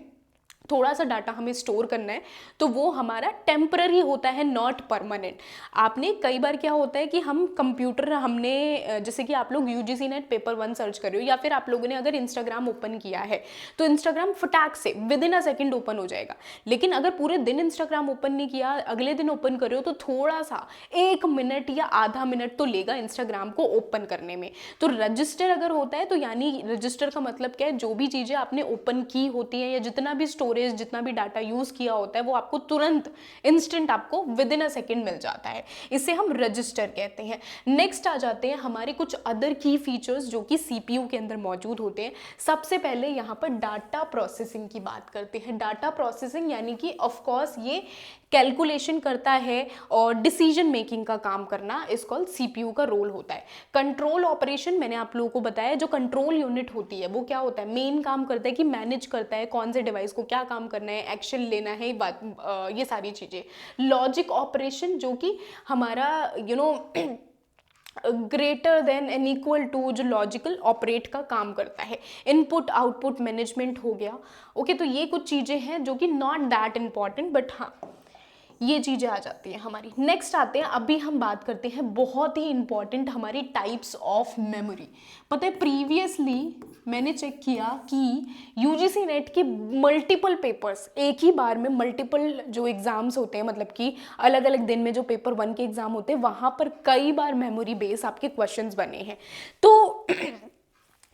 थोड़ा सा डाटा हमें स्टोर करना है तो वो हमारा टेम्पररी होता है, नॉट परमानेंट। आपने कई बार क्या होता है कि हम कंप्यूटर हमने जैसे कि आप लोग यूजीसी नेट पेपर 1 सर्च कर रहे हो, या फिर आप लोगों ने अगर इंस्टाग्राम ओपन किया है तो इंस्टाग्राम फटाक से with in a second open हो जाएगा। लेकिन अगर पूरे दिन इंस्टाग्राम ओपन नहीं किया, अगले दिन ओपन कर रहे हो, तो थोड़ा सा 1 मिनट या आधा मिनट तो लेगा इंस्टाग्राम को ओपन करने में। तो रजिस्टर अगर होता है तो यानी रजिस्टर का मतलब क्या है, जो भी चीज़ें आपने ओपन की होती है या जितना भी स्टोरेज, जितना भी डाटा यूज किया होता है, वो आपको तुरंत इंस्टेंट आपको विद इन अ सेकेंड मिल जाता है। इसे हम रजिस्टर कहते हैं। नेक्स्ट आ जाते हैं हमारे कुछ अदर की फीचर्स जो कि सीपीयू के अंदर मौजूद होते हैं। सबसे पहले यहाँ पर डाटा प्रोसेसिंग की बात करते हैं। डाटा प्रोसेसिंग यानी कि ऑफ कोर्स ये कैलकुलेशन करता है और डिसीजन मेकिंग का काम करना, इस कॉल सीपीयू का रोल होता है। कंट्रोल ऑपरेशन मैंने आप लोगों को बताया, जो कंट्रोल यूनिट होती है वो क्या होता है, मेन काम करता है कि मैनेज करता है कौन से डिवाइस को क्या काम करना है, एक्शन लेना है, ये सारी चीज़ें। लॉजिक ऑपरेशन जो कि हमारा greater than and equal to, जो लॉजिकल ऑपरेट का काम करता है। इनपुट आउटपुट मैनेजमेंट हो गया। ओके, तो ये कुछ चीज़ें हैं जो कि नॉट दैट इम्पॉर्टेंट, बट हाँ ये चीज़ें आ जाती हैं हमारी। नेक्स्ट आते हैं, अभी हम बात करते हैं बहुत ही इंपॉर्टेंट हमारी टाइप्स ऑफ मेमोरी। पता है प्रीवियसली मैंने चेक किया कि यूजीसी नेट के मल्टीपल पेपर्स, एक ही बार में मल्टीपल जो एग्ज़ाम्स होते हैं, मतलब कि अलग अलग दिन में जो पेपर 1 के एग्ज़ाम होते हैं, वहाँ पर कई बार मेमोरी बेस आपके क्वेश्चंस बने हैं। तो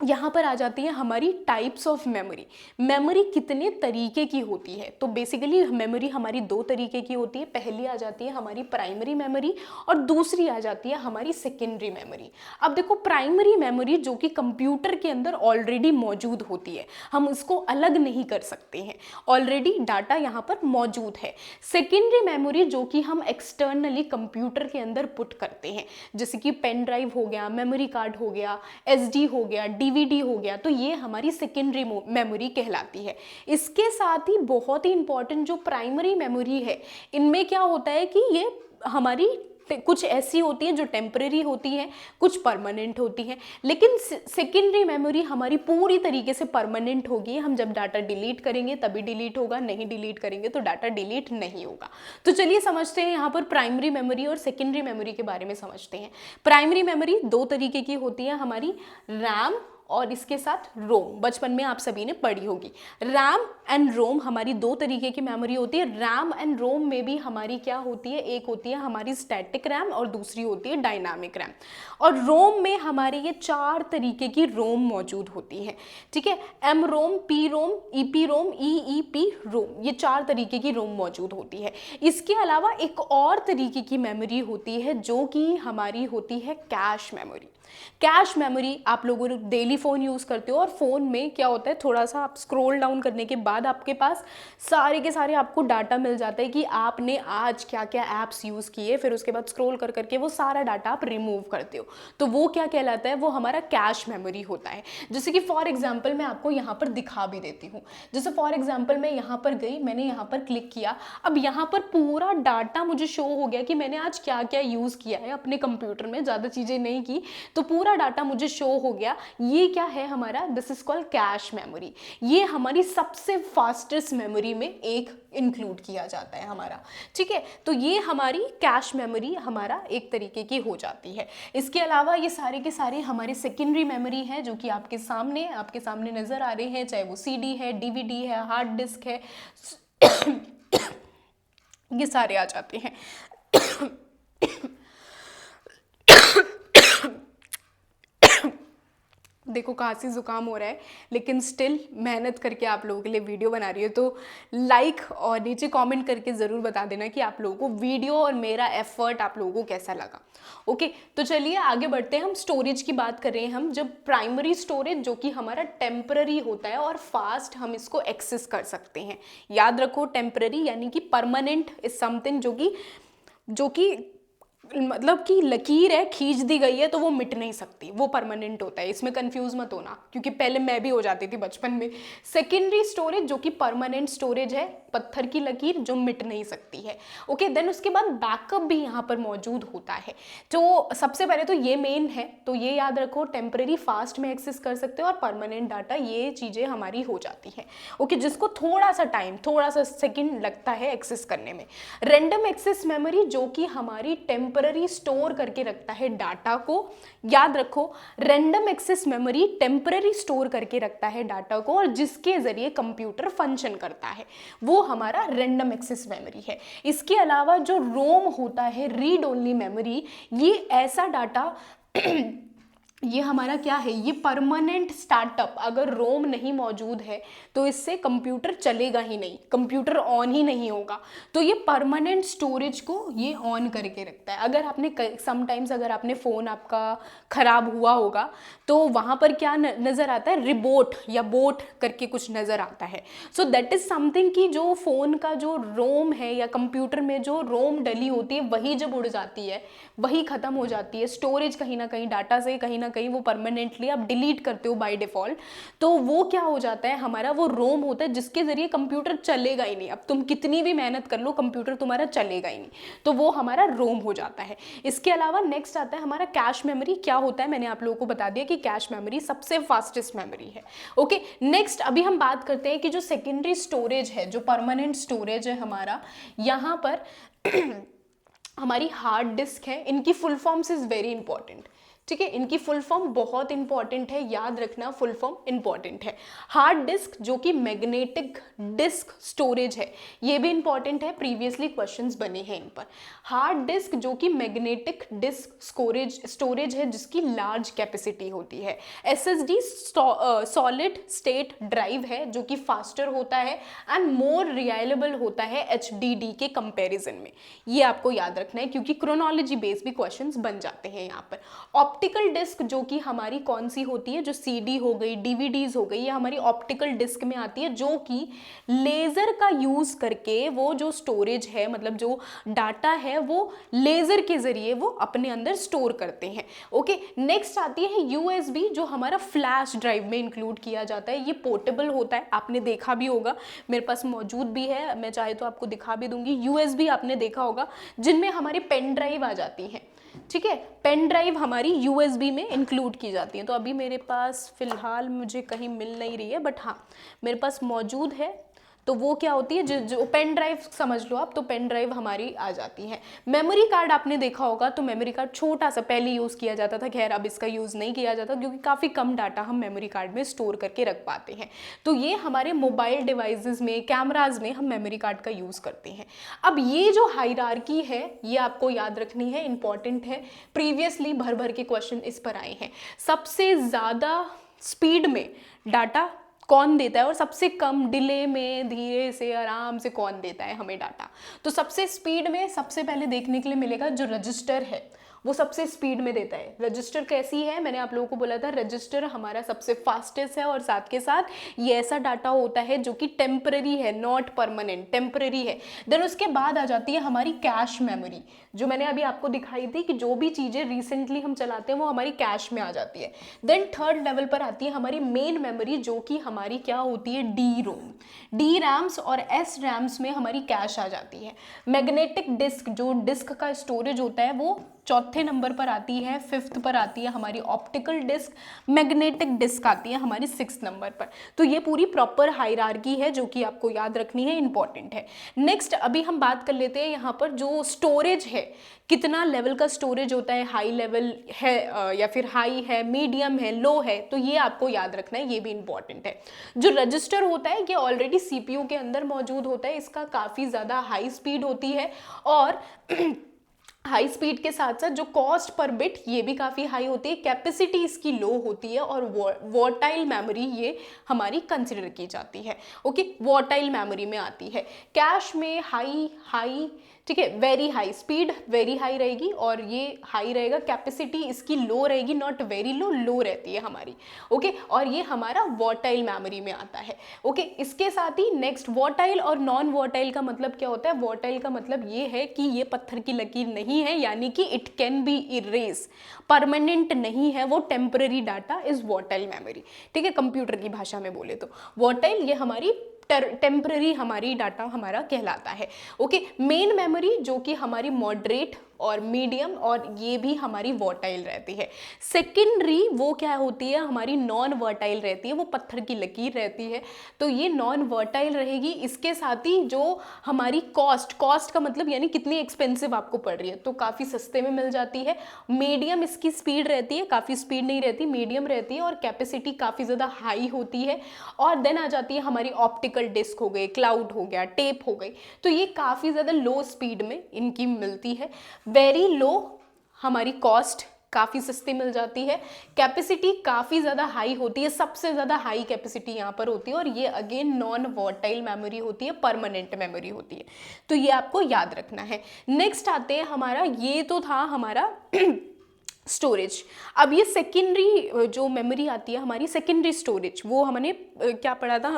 यहाँ पर आ जाती है हमारी टाइप्स ऑफ मेमोरी। मेमोरी कितने तरीके की होती है, तो बेसिकली मेमोरी हमारी 2 तरीके की होती है। पहली आ जाती है हमारी प्राइमरी मेमोरी और दूसरी आ जाती है हमारी सेकेंडरी मेमोरी। अब देखो, प्राइमरी मेमोरी जो कि कंप्यूटर के अंदर ऑलरेडी मौजूद होती है, हम इसको अलग नहीं कर सकते हैं, ऑलरेडी डाटा यहाँ पर मौजूद है। सेकेंडरी मेमोरी जो कि हम एक्सटर्नली कंप्यूटर के अंदर पुट करते हैं, जैसे कि पेन ड्राइव हो गया, मेमोरी कार्ड हो गया, एसडी हो गया, डीवीडी हो गया, तो ये हमारी सेकेंडरी मेमोरी कहलाती है। इसके साथ ही बहुत ही इंपॉर्टेंट जो प्राइमरी मेमोरी है, इनमें क्या होता है कि ये हमारी कुछ ऐसी होती हैं जो टेम्परेरी होती हैं, कुछ परमानेंट होती हैं। लेकिन सेकेंडरी मेमोरी हमारी पूरी तरीके से परमानेंट होगी। हम जब डाटा डिलीट करेंगे तभी डिलीट होगा, नहीं डिलीट करेंगे तो डाटा डिलीट नहीं होगा। तो चलिए समझते हैं यहाँ पर प्राइमरी मेमोरी और सेकेंडरी मेमोरी के बारे में समझते हैं। प्राइमरी मेमोरी 2 तरीके की होती है हमारी, रैम और इसके साथ रोम। बचपन में आप सभी ने पढ़ी होगी। रैम एंड रोम हमारी 2 तरीके की मेमोरी होती है। रैम एंड रोम में भी हमारी क्या होती है, एक होती है हमारी स्टैटिक रैम और दूसरी होती है डायनामिक रैम। और रोम में हमारे ये 4 तरीके की रोम मौजूद होती है, ठीक है। एम रोम, पी रोम, ईपी रोम, ईईपी रोम, ये 4 तरीके की रोम मौजूद होती है। इसके अलावा एक और तरीके की मेमोरी होती है जो कि हमारी होती है कैश मेमोरी। कैश मेमोरी आप लोगों ने डेली फ़ोन यूज़ करते हो, और फ़ोन में क्या होता है, थोड़ा सा आप स्क्रॉल डाउन करने के बाद आपके पास सारे के सारे आपको डाटा मिल जाता है कि आपने आज क्या क्या ऐप्स यूज़ किए, फिर उसके बाद स्क्रॉल कर करके वो सारा डाटा आप रिमूव करते हो, तो वो क्या कहलाता है, वो हमारा कैश मेमोरी होता है। जैसे कि फॉर एग्जाम्पल मैं आपको यहाँ पर दिखा भी देती हूँ। जैसे फॉर एग्जाम्पल मैं यहाँ पर गई, मैंने यहाँ पर क्लिक किया, अब यहाँ पर पूरा डाटा मुझे शो हो गया कि मैंने आज क्या क्या यूज़ किया है अपने कंप्यूटर में, ज़्यादा चीज़ें नहीं की, तो पूरा डाटा मुझे शो हो गया। ये क्या है हमारा, this is called cache memory. ये हमारी सबसे फास्टेस्ट मेमोरी में एक इंक्लूड किया जाता है हमारा, ठीक है। तो ये हमारी कैश मेमोरी हमारा एक तरीके की हो जाती है। इसके अलावा ये सारे के सारे हमारे सेकेंडरी मेमोरी हैं जो कि आपके सामने नजर आ रहे हैं, चाहे वो सीडी है, डीवीडी है, हार्ड डिस्क है, ये सारे आ जाते हैं। देखो खांसी जुकाम हो रहा है, लेकिन स्टिल मेहनत करके आप लोगों के लिए वीडियो बना रही है, तो लाइक और नीचे कमेंट करके ज़रूर बता देना कि आप लोगों को वीडियो और मेरा एफर्ट आप लोगों को कैसा लगा। ओके, तो चलिए आगे बढ़ते हैं। हम स्टोरेज की बात कर रहे हैं। हम जब प्राइमरी स्टोरेज जो कि हमारा टेम्पररी होता है और फास्ट हम इसको एक्सेस कर सकते हैं। याद रखो, टेम्पररी यानी कि परमानेंट इज समथिंग जो कि मतलब कि लकीर है, खींच दी गई है तो वो मिट नहीं सकती, वो परमानेंट होता है, इसमें कंफ्यूज मत होना, क्योंकि पहले मैं भी हो जाती थी बचपन में। सेकेंडरी स्टोरेज जो कि परमानेंट स्टोरेज है, पत्थर की लकीर जो मिट नहीं सकती है। ओके, देन उसके बाद बैकअप भी यहाँ पर मौजूद होता है। तो सबसे पहले तो ये मेन है, तो ये याद रखो, टेम्परेरी फास्ट में एक्सेस कर सकते हो और परमानेंट डाटा, ये चीज़ें हमारी हो जाती हैं। ओके, जिसको थोड़ा सा टाइम, थोड़ा सा सेकेंड लगता है एक्सेस करने में। रैंडम एक्सेस मेमोरी जो कि हमारी टेम्पररी स्टोर करके रखता है डाटा को, याद रखो, random access memory temporary store करके रखता है डाटा को और जिसके जरिए कंप्यूटर फंक्शन करता है, वो हमारा रैंडम एक्सेस मेमोरी है। इसके अलावा जो रोम होता है, रीड ओनली मेमोरी, ये ऐसा डाटा ये हमारा क्या है, ये परमानेंट स्टार्टअप, अगर रोम नहीं मौजूद है तो इससे कंप्यूटर चलेगा ही नहीं, कंप्यूटर ऑन ही नहीं होगा। तो ये परमानेंट स्टोरेज को ये ऑन करके रखता है। अगर आपने समटाइम्स अगर आपने फ़ोन आपका ख़राब हुआ होगा तो वहाँ पर क्या नज़र आता है, रिबोट या बोट करके कुछ नज़र आता है। सो दैट इज़ समथिंग कि जो फ़ोन का जो रोम है या कंप्यूटर में जो रोम डली होती है, वही जब उड़ जाती है, वही ख़त्म हो जाती है, स्टोरेज कहीं ना कहीं डाटा से कहीं ना कहीं वो परमानेंटली आप डिलीट करते हो बाय डिफ़ॉल्ट, तो वो क्या हो जाता है, हमारा वो रोम होता है जिसके ज़रिए कंप्यूटर चलेगा ही नहीं। अब तुम कितनी भी मेहनत कर लो, कंप्यूटर तुम्हारा चलेगा ही नहीं, तो वो हमारा रोम हो जाता है। इसके अलावा नेक्स्ट आता है हमारा कैश मेमोरी। क्या होता है, मैंने आप लोगों को बता दिया कि कैश मेमोरी सबसे फास्टेस्ट मेमोरी है। ओके, नेक्स्ट अभी हम बात करते हैं कि जो सेकेंडरी स्टोरेज है, जो परमानेंट स्टोरेज है हमारा, यहाँ पर हमारी हार्ड डिस्क है। इनकी full forms is very important, ठीक है, इनकी फुल फॉर्म बहुत इंपॉर्टेंट है, याद रखना, फुल फॉर्म इंपॉर्टेंट है। हार्ड डिस्क जो कि मैग्नेटिक डिस्क स्टोरेज है, ये भी इंपॉर्टेंट है, प्रीवियसली क्वेश्चंस बने हैं इन पर। हार्ड डिस्क जो कि मैग्नेटिक डिस्क स्टोरेज है जिसकी लार्ज कैपेसिटी होती है। एसएसडी सॉलिड स्टेट ड्राइव है जो कि फास्टर होता है एंड मोर रिलायबल होता है एचडीडी के कंपैरिजन में। ये आपको याद रखना है क्योंकि क्रोनोलॉजी बेस्ड भी क्वेश्चंस बन जाते हैं यहाँ पर। ऑप्टिकल डिस्क जो कि हमारी कौन सी होती है, जो सीडी हो गई, डीवीडीज हो गई, ये हमारी ऑप्टिकल डिस्क में आती है, जो कि लेजर का यूज करके वो जो स्टोरेज है, मतलब जो डाटा है, वो लेजर के जरिए वो अपने अंदर स्टोर करते हैं। ओके, नेक्स्ट आती है यूएसबी जो हमारा फ्लैश ड्राइव में इंक्लूड किया जाता है। ये पोर्टेबल होता है, आपने देखा भी होगा, मेरे पास मौजूद भी है, मैं चाहे तो आपको दिखा भी दूंगी। यूएसबी आपने देखा होगा जिनमें हमारी पेन ड्राइव आ जाती हैं, ठीक है, पेन ड्राइव हमारी यूएसबी में इंक्लूड की जाती है। तो अभी मेरे पास फिलहाल मुझे कहीं मिल नहीं रही है, बट हाँ मेरे पास मौजूद है। तो वो क्या होती है, जो पेन ड्राइव समझ लो आप, तो पेन ड्राइव हमारी आ जाती है। मेमोरी कार्ड आपने देखा होगा, तो मेमोरी कार्ड छोटा सा पहले यूज़ किया जाता था, खैर अब इसका यूज़ नहीं किया जाता क्योंकि काफ़ी कम डाटा हम मेमोरी कार्ड में स्टोर करके रख पाते हैं। तो ये हमारे मोबाइल डिवाइसेस में, कैमराज में हम मेमोरी कार्ड का यूज़ करते हैं। अब ये जो हायरार्की है ये आपको याद रखनी है, इंपॉर्टेंट है, प्रीवियसली भर भर के क्वेश्चन इस पर आए हैं। सबसे ज़्यादा स्पीड में डाटा कौन देता है और सबसे कम डिले में, धीरे से, आराम से कौन देता है हमें डाटा। तो सबसे स्पीड में सबसे पहले देखने के लिए मिलेगा जो रजिस्टर है, वो सबसे स्पीड में देता है। रजिस्टर कैसी है, मैंने आप लोगों को बोला था रजिस्टर हमारा सबसे फास्टेस्ट है और साथ के साथ ये ऐसा डाटा होता है जो कि टेम्पररी है, नॉट परमानेंट, टेम्पररी है। देन उसके बाद आ जाती है हमारी कैश मेमोरी, जो मैंने अभी आपको दिखाई थी कि जो भी चीज़ें रिसेंटली हम चलाते हैं वो हमारी कैश में आ जाती है। देन थर्ड लेवल पर आती है हमारी मेन मेमोरी जो कि हमारी क्या होती है, डी रोम, डी रैम्स और एस रैम्स में हमारी कैश आ जाती है। मैग्नेटिक डिस्क, जो डिस्क का स्टोरेज होता है, वो चौथे नंबर पर आती है। फिफ्थ पर आती है हमारी ऑप्टिकल डिस्क, मैग्नेटिक डिस्क आती है हमारी सिक्स्थ नंबर पर। तो ये पूरी प्रॉपर हायरार्की है जो कि आपको याद रखनी है, इंपॉर्टेंट है। नेक्स्ट अभी हम बात कर लेते हैं यहाँ पर जो स्टोरेज है, कितना लेवल का स्टोरेज होता है, हाई लेवल है या फिर हाई है, मीडियम है, लो है, तो ये आपको याद रखना है, ये भी इंपॉर्टेंट है। जो रजिस्टर होता है ये ऑलरेडी सीपीयू के अंदर मौजूद होता है, इसका काफ़ी ज़्यादा हाई स्पीड होती है और हाई स्पीड के साथ साथ जो कॉस्ट पर बिट ये भी काफ़ी हाई होती है, कैपेसिटी इसकी लो होती है और वोटाइल मेमोरी ये हमारी कंसिडर की जाती है। ओके, वोटाइल मेमोरी में आती है। कैश में हाई ठीक है, very high, speed very high रहेगी और ये हाई रहेगा, कैपेसिटी इसकी लो रहेगी, नॉट वेरी लो, लो रहती है हमारी। ओके, और ये हमारा वोटाइल मेमोरी में आता है। ओके, इसके साथ ही नेक्स्ट वोटाइल और नॉन वोटाइल का मतलब क्या होता है? वोटाइल का मतलब ये है कि ये पत्थर की लकीर नहीं है, यानी कि it can be erase, permanent नहीं है, वो टेम्पररी डाटा इज वोटाइल मेमोरी। ठीक है, कंप्यूटर की भाषा में बोले तो वोटाइल ये हमारी टेम्पररी हमारी डाटा हमारा कहलाता है। ओके, मेन मेमोरी जो कि हमारी मॉडरेट और मीडियम और ये भी हमारी वोटाइल रहती है। सेकेंडरी वो क्या होती है? हमारी नॉन वर्टाइल रहती है, वो पत्थर की लकीर रहती है, तो ये नॉन वर्टाइल रहेगी। इसके साथ ही जो हमारी कॉस्ट का मतलब यानी कितनी एक्सपेंसिव आपको पड़ रही है, तो काफ़ी सस्ते में मिल जाती है। मीडियम इसकी स्पीड रहती है, काफ़ी स्पीड नहीं रहती, मीडियम रहती है, और कैपेसिटी काफ़ी ज़्यादा हाई होती है। और देन आ जाती है हमारी ऑप्टिकल डिस्क हो गई, क्लाउड हो गया, टेप हो गई, तो ये काफ़ी ज़्यादा लो स्पीड में इनकी मिलती है। वेरी लो हमारी कॉस्ट, काफ़ी सस्ती मिल जाती है। कैपेसिटी काफ़ी ज़्यादा हाई होती है, सबसे ज़्यादा हाई कैपेसिटी यहाँ पर होती है, और ये अगेन नॉन वोटाइल मेमोरी होती है, परमानेंट मेमोरी होती है, तो ये आपको याद रखना है। नेक्स्ट आते हैं हमारा, ये तो था हमारा स्टोरेज। अब ये सेकेंडरी जो मेमोरी आती है हमारी, सेकेंडरी स्टोरेज, वो हमने क्या पढ़ा था?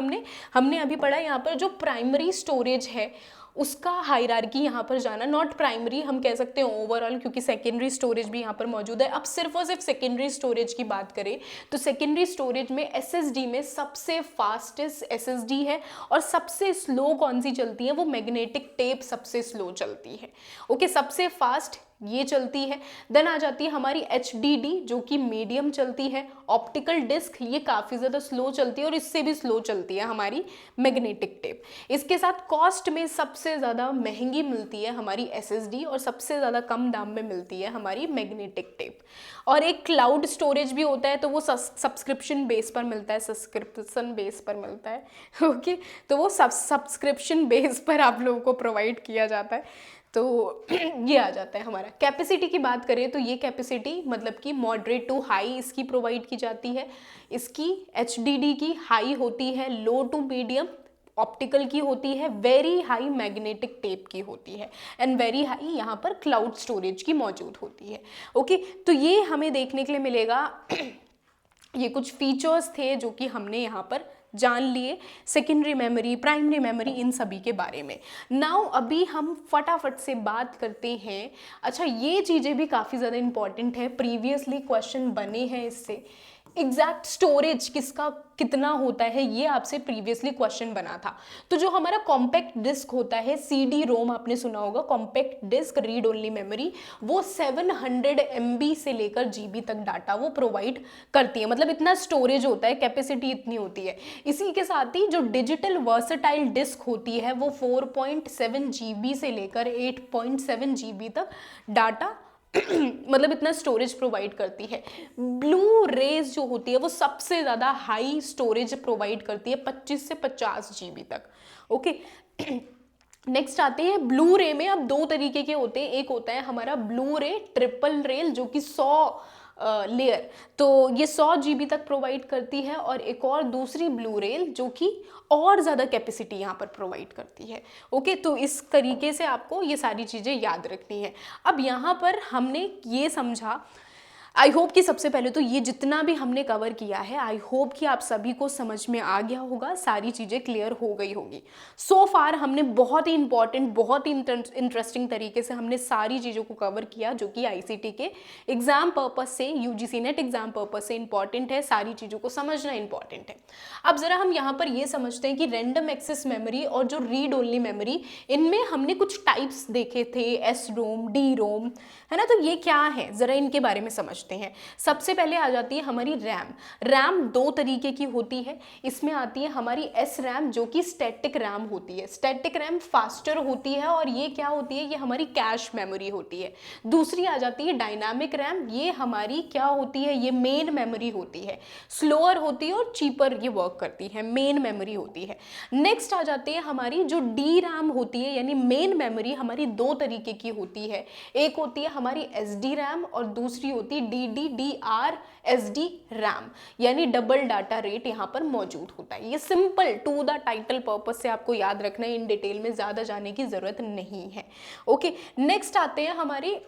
हमने अभी पढ़ा यहाँ पर जो प्राइमरी स्टोरेज है उसका हायरार्की यहाँ पर जाना, नॉट प्राइमरी हम कह सकते हैं ओवरऑल, क्योंकि सेकेंडरी स्टोरेज भी यहाँ पर मौजूद है। अब सिर्फ और सिर्फ सेकेंडरी स्टोरेज की बात करें तो सेकेंडरी स्टोरेज में एसएसडी में सबसे फास्टेस्ट एसएसडी है, और सबसे स्लो कौन सी चलती है? वो मैग्नेटिक टेप सबसे स्लो चलती है। ओके, सबसे फास्ट ये चलती है। देन आ जाती है हमारी HDD जो कि मीडियम चलती है। ऑप्टिकल डिस्क ये काफ़ी ज़्यादा स्लो चलती है, और इससे भी स्लो चलती है हमारी मैग्नेटिक टेप। इसके साथ कॉस्ट में सबसे ज़्यादा महंगी मिलती है हमारी SSD, और सबसे ज़्यादा कम दाम में मिलती है हमारी मैग्नेटिक टेप। और एक क्लाउड स्टोरेज भी होता है, तो वो सब्सक्रिप्शन बेस पर मिलता है, सब्सक्रिप्शन बेस पर मिलता है। ओके, तो वो सब्सक्रिप्शन बेस पर आप लोगों को प्रोवाइड किया जाता है, तो ये आ जाता है हमारा। कैपेसिटी की बात करें तो ये कैपेसिटी मतलब कि मॉडरेट टू हाई इसकी प्रोवाइड की जाती है। इसकी HDD की हाई होती है, लो टू मीडियम ऑप्टिकल की होती है, वेरी हाई मैग्नेटिक टेप की होती है, एंड वेरी हाई यहाँ पर क्लाउड स्टोरेज की मौजूद होती है। ओके, तो ये हमें देखने के लिए मिलेगा। ये कुछ फीचर्स थे जो कि हमने यहाँ पर जान लिए, सेकेंडरी मेमोरी, प्राइमरी मेमोरी, इन सभी के बारे में। नाउ अभी हम फटाफट से बात करते हैं। अच्छा, ये चीज़ें भी काफ़ी ज़्यादा इंपॉर्टेंट है, प्रीवियसली क्वेश्चन बने हैं इससे। एग्जैक्ट स्टोरेज किसका कितना होता है, ये आपसे प्रीवियसली क्वेश्चन बना था। तो जो हमारा कॉम्पैक्ट डिस्क होता है, CD रोम आपने सुना होगा, compact disc read only memory, वो 700 MB से लेकर GB तक डाटा वो प्रोवाइड करती है, मतलब इतना स्टोरेज होता है, कैपेसिटी इतनी होती है। इसी के साथ ही जो डिजिटल वर्सेटाइल डिस्क होती है वो 4.7 GB से लेकर 8.7 GB तक डाटा मतलब इतना स्टोरेज प्रोवाइड करती है। ब्लू रेज जो होती है वो सबसे ज़्यादा हाई स्टोरेज प्रोवाइड करती है, 25 से 50 GB तक। ओके, नेक्स्ट आते हैं ब्लू रे में। अब दो तरीके के होते हैं, एक होता है हमारा ब्लू रे ट्रिपल रेल जो कि 100 लेयर, तो ये 100 GB तक प्रोवाइड करती है, और एक और दूसरी ब्लू रेल जो कि और ज़्यादा कैपेसिटी यहाँ पर प्रोवाइड करती है। ओके, तो इस तरीके से आपको ये सारी चीज़ें याद रखनी है। अब यहाँ पर हमने ये समझा, आई होप कि सबसे पहले तो ये जितना भी हमने कवर किया है, आई होप कि आप सभी को समझ में आ गया होगा, सारी चीज़ें क्लियर हो गई होगी। सो फार हमने बहुत ही इंपॉर्टेंट, बहुत ही इंटरेस्टिंग तरीके से हमने सारी चीज़ों को कवर किया जो कि ICT के एग्जाम पर्पस से, UGC नेट एग्जाम पर्पस से इंपॉर्टेंट है, सारी चीज़ों को समझना इंपॉर्टेंट है। अब ज़रा हम यहाँ पर ये समझते हैं कि रैंडम एक्सेस मेमोरी और जो रीड ओनली मेमोरी, इनमें हमने कुछ टाइप्स देखे थे, SROM, DROM, है ना, तो ये क्या है, ज़रा इनके बारे में समझते हैं। सबसे पहले आ जाती है हमारी रैम दो तरीके की होती है। इसमें आती है हमारी SRAM जो कि स्टैटिक रैम होती है। स्टैटिक रैम फास्टर होती है, और ये क्या होती है, ये हमारी कैश मेमोरी होती है। दूसरी आ जाती है डायनामिक रैम, ये हमारी क्या होती है, ये मेन मेमोरी होती है, स्लोअर होती है और चीपर ये वर्क करती है, मेन मेमोरी होती है। नेक्स्ट आ जाती है हमारी जो DRAM होती है, यानी मेन मेमोरी हमारी दो तरीके की होती है, एक होती है हमारी SD RAM और दूसरी होती है DDR/SD रैम, यानी डबल डाटा रेट यहाँ पर मौजूद होता है। ये simple to the title purpose से आपको याद रखना है, इन डिटेल में ज़्यादा जाने की ज़रूरत नहीं है। ओके, नेक्स्ट आते हैं हमारी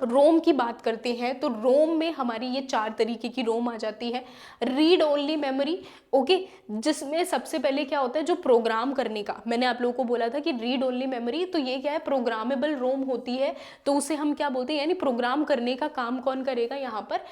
रोम की बात करते हैं। तो रोम में हमारी ये 4 तरीके की रोम आ जाती है। रीड ओनली मेमोरी, ओके, जिसमें सबसे पहले क्या होता है, जो प्रोग्राम करने का, मैंने आप लोगों को बोला था कि रीड ओनली मेमोरी, तो ये क्या है, प्रोग्रामेबल रोम होती है। तो उसे हम क्या बोलते हैं, यानी प्रोग्राम करने का काम कौन करेगा, यहाँ पर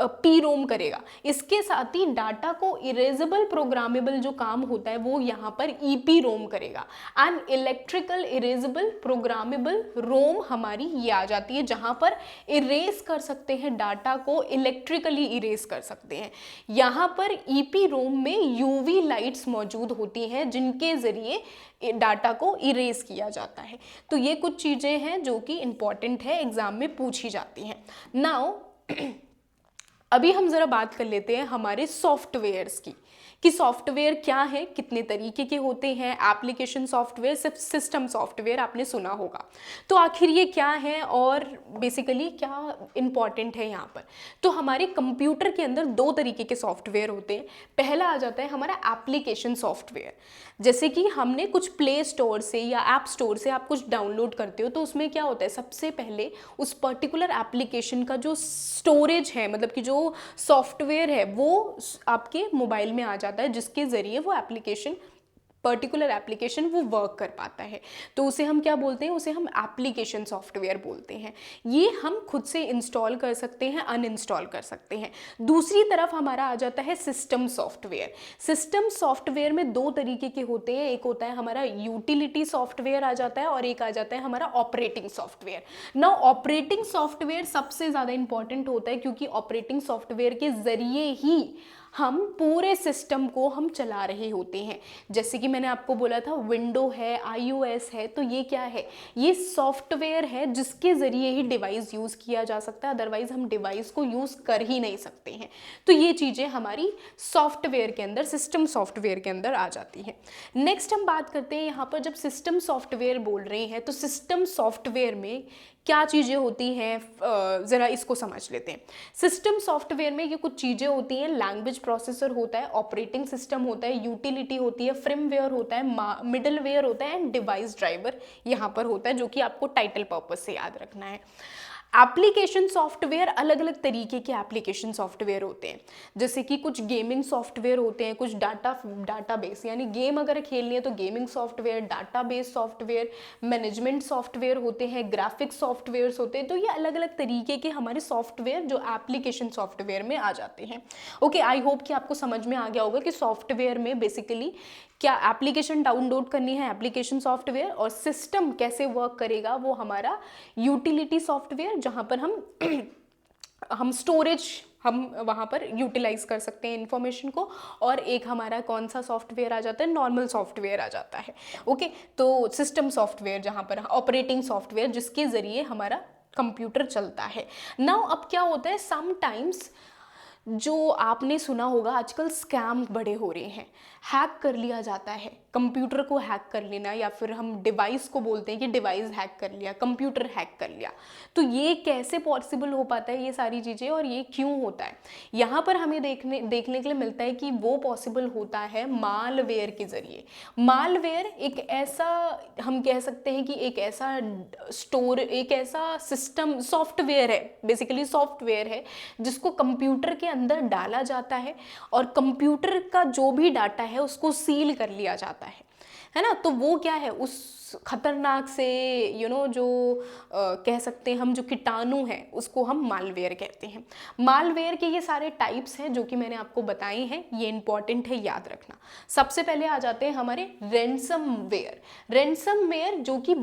पी रोम करेगा। इसके साथ ही डाटा को इरेजेबल प्रोग्रामेबल जो काम होता है वो यहाँ पर ईपी रोम करेगा। एंड इलेक्ट्रिकल इरेजेबल प्रोग्रामेबल रोम हमारी ये आ जाती है, जहाँ पर इरेज कर सकते हैं डाटा को, इलेक्ट्रिकली इरेज कर सकते हैं। यहाँ पर ईपी रोम में यूवी लाइट्स मौजूद होती हैं जिनके जरिए डाटा को इरेज किया जाता है। तो ये कुछ चीज़ें हैं जो कि इंपॉर्टेंट है, एग्जाम में पूछी जाती हैं। नाउ अभी हम जरा बात कर लेते हैं हमारे सॉफ्टवेयर्स की, कि सॉफ्टवेयर क्या है, कितने तरीके के होते हैं। एप्लीकेशन सॉफ्टवेयर, सिस्टम सॉफ्टवेयर आपने सुना होगा, तो आखिर ये क्या है और बेसिकली क्या इंपॉर्टेंट है यहाँ पर। तो हमारे कंप्यूटर के अंदर 2 तरीके के सॉफ्टवेयर होते हैं। पहला आ जाता है हमारा एप्लीकेशन सॉफ्टवेयर, जैसे कि हमने कुछ प्ले स्टोर से या ऐप स्टोर से आप कुछ डाउनलोड करते हो, तो उसमें क्या होता है, सबसे पहले उस पर्टिकुलर एप्लीकेशन का जो स्टोरेज है, मतलब कि जो सॉफ्टवेयर है, वो आपके मोबाइल में आ जाता है, जिसके ज़रिए वो पर्टिकुलर एप्लीकेशन वो वर्क कर पाता है। तो उसे हम क्या बोलते हैं, उसे हम एप्लीकेशन सॉफ्टवेयर बोलते हैं। ये हम खुद से इंस्टॉल कर सकते हैं, अनइंस्टॉल कर सकते हैं। दूसरी तरफ हमारा आ जाता है सिस्टम सॉफ्टवेयर। सिस्टम सॉफ्टवेयर में 2 तरीके के होते हैं, एक होता है हमारा यूटिलिटी सॉफ्टवेयर आ जाता है, और एक आ जाता है हमारा operating software. Now operating software सबसे ज़्यादा इंपॉर्टेंट होता है, क्योंकि ऑपरेटिंग सॉफ्टवेयर के ज़रिए ही हम पूरे सिस्टम को हम चला रहे होते हैं। जैसे कि मैंने आपको बोला था, विंडो है, iOS है, तो ये क्या है, ये सॉफ्टवेयर है जिसके ज़रिए ही डिवाइस यूज़ किया जा सकता है, अदरवाइज़ हम डिवाइस को यूज़ कर ही नहीं सकते हैं। तो ये चीज़ें हमारी सॉफ्टवेयर के अंदर, सिस्टम सॉफ्टवेयर के अंदर आ जाती हैं। नेक्स्ट हम बात करते हैं यहाँ पर, जब सिस्टम सॉफ्टवेयर बोल रहे हैं तो सिस्टम सॉफ्टवेयर में क्या चीज़ें होती हैं, ज़रा इसको समझ लेते हैं। सिस्टम सॉफ्टवेयर में ये कुछ चीज़ें होती हैं, लैंग्वेज प्रोसेसर होता है, ऑपरेटिंग सिस्टम होता है, यूटिलिटी होती है, फ्रेमवेयर होता है, मिडलवेयर होता है, एंड डिवाइस ड्राइवर यहाँ पर होता है, जो कि आपको टाइटल पर्पज से याद रखना है। एप्लीकेशन सॉफ्टवेयर, अलग अलग तरीके के एप्लीकेशन सॉफ्टवेयर होते हैं, जैसे कि कुछ गेमिंग सॉफ्टवेयर होते हैं, कुछ डाटाबेस, यानी गेम अगर खेलनी है तो gaming software, database software, management software होते हैं, ग्राफिक्स सॉफ्टवेयर्स होते हैं। तो ये अलग अलग तरीके के हमारे सॉफ्टवेयर जो एप्लीकेशन सॉफ्टवेयर में आ जाते हैं। ओके, आई होप कि आपको समझ में आ गया होगा कि सॉफ्टवेयर में बेसिकली क्या एप्लीकेशन डाउनलोड करनी है, एप्लीकेशन सॉफ्टवेयर, और सिस्टम कैसे वर्क करेगा, वो हमारा यूटिलिटी सॉफ्टवेयर, जहाँ पर हम स्टोरेज हम वहाँ पर यूटिलाइज कर सकते हैं इंफॉर्मेशन को, और एक हमारा कौन सा सॉफ्टवेयर आ जाता है, नॉर्मल सॉफ्टवेयर आ जाता है। ओके, तो सिस्टम सॉफ्टवेयर, जहाँ पर ऑपरेटिंग सॉफ्टवेयर, जिसके ज़रिए हमारा कंप्यूटर चलता है। नाउ अब क्या होता है, समटाइम्स जो आपने सुना होगा, आजकल स्कैम बड़े हो रहे हैं, हैक कर लिया जाता है, कंप्यूटर को हैक कर लेना, या फिर हम डिवाइस को बोलते हैं कि डिवाइस हैक कर लिया, कंप्यूटर हैक कर लिया। तो ये कैसे पॉसिबल हो पाता है, ये सारी चीज़ें, और ये क्यों होता है, यहाँ पर हमें देखने के लिए मिलता है कि वो पॉसिबल होता है मालवेयर के ज़रिए। मालवेयर एक ऐसा, हम कह सकते हैं कि एक ऐसा सिस्टम सॉफ्टवेयर है, बेसिकली सॉफ्टवेयर है, जिसको कंप्यूटर के अंदर डाला जाता है, और कंप्यूटर का जो भी डाटा है उसको सील कर लिया जाता है ना। तो वो क्या है, उस खतरनाक से जो कह सकते हैं हम, जो कीटाणु हैं, उसको हम मालवेयर कहते हैं। मालवेयर के ये सारे टाइप्स हैं जो कि मैंने आपको बताए हैं, ये इंपॉर्टेंट है, याद रखना। सबसे पहले आ जाते हैं हमारे रैंसमवेयर। रैंसमवेयर जो कि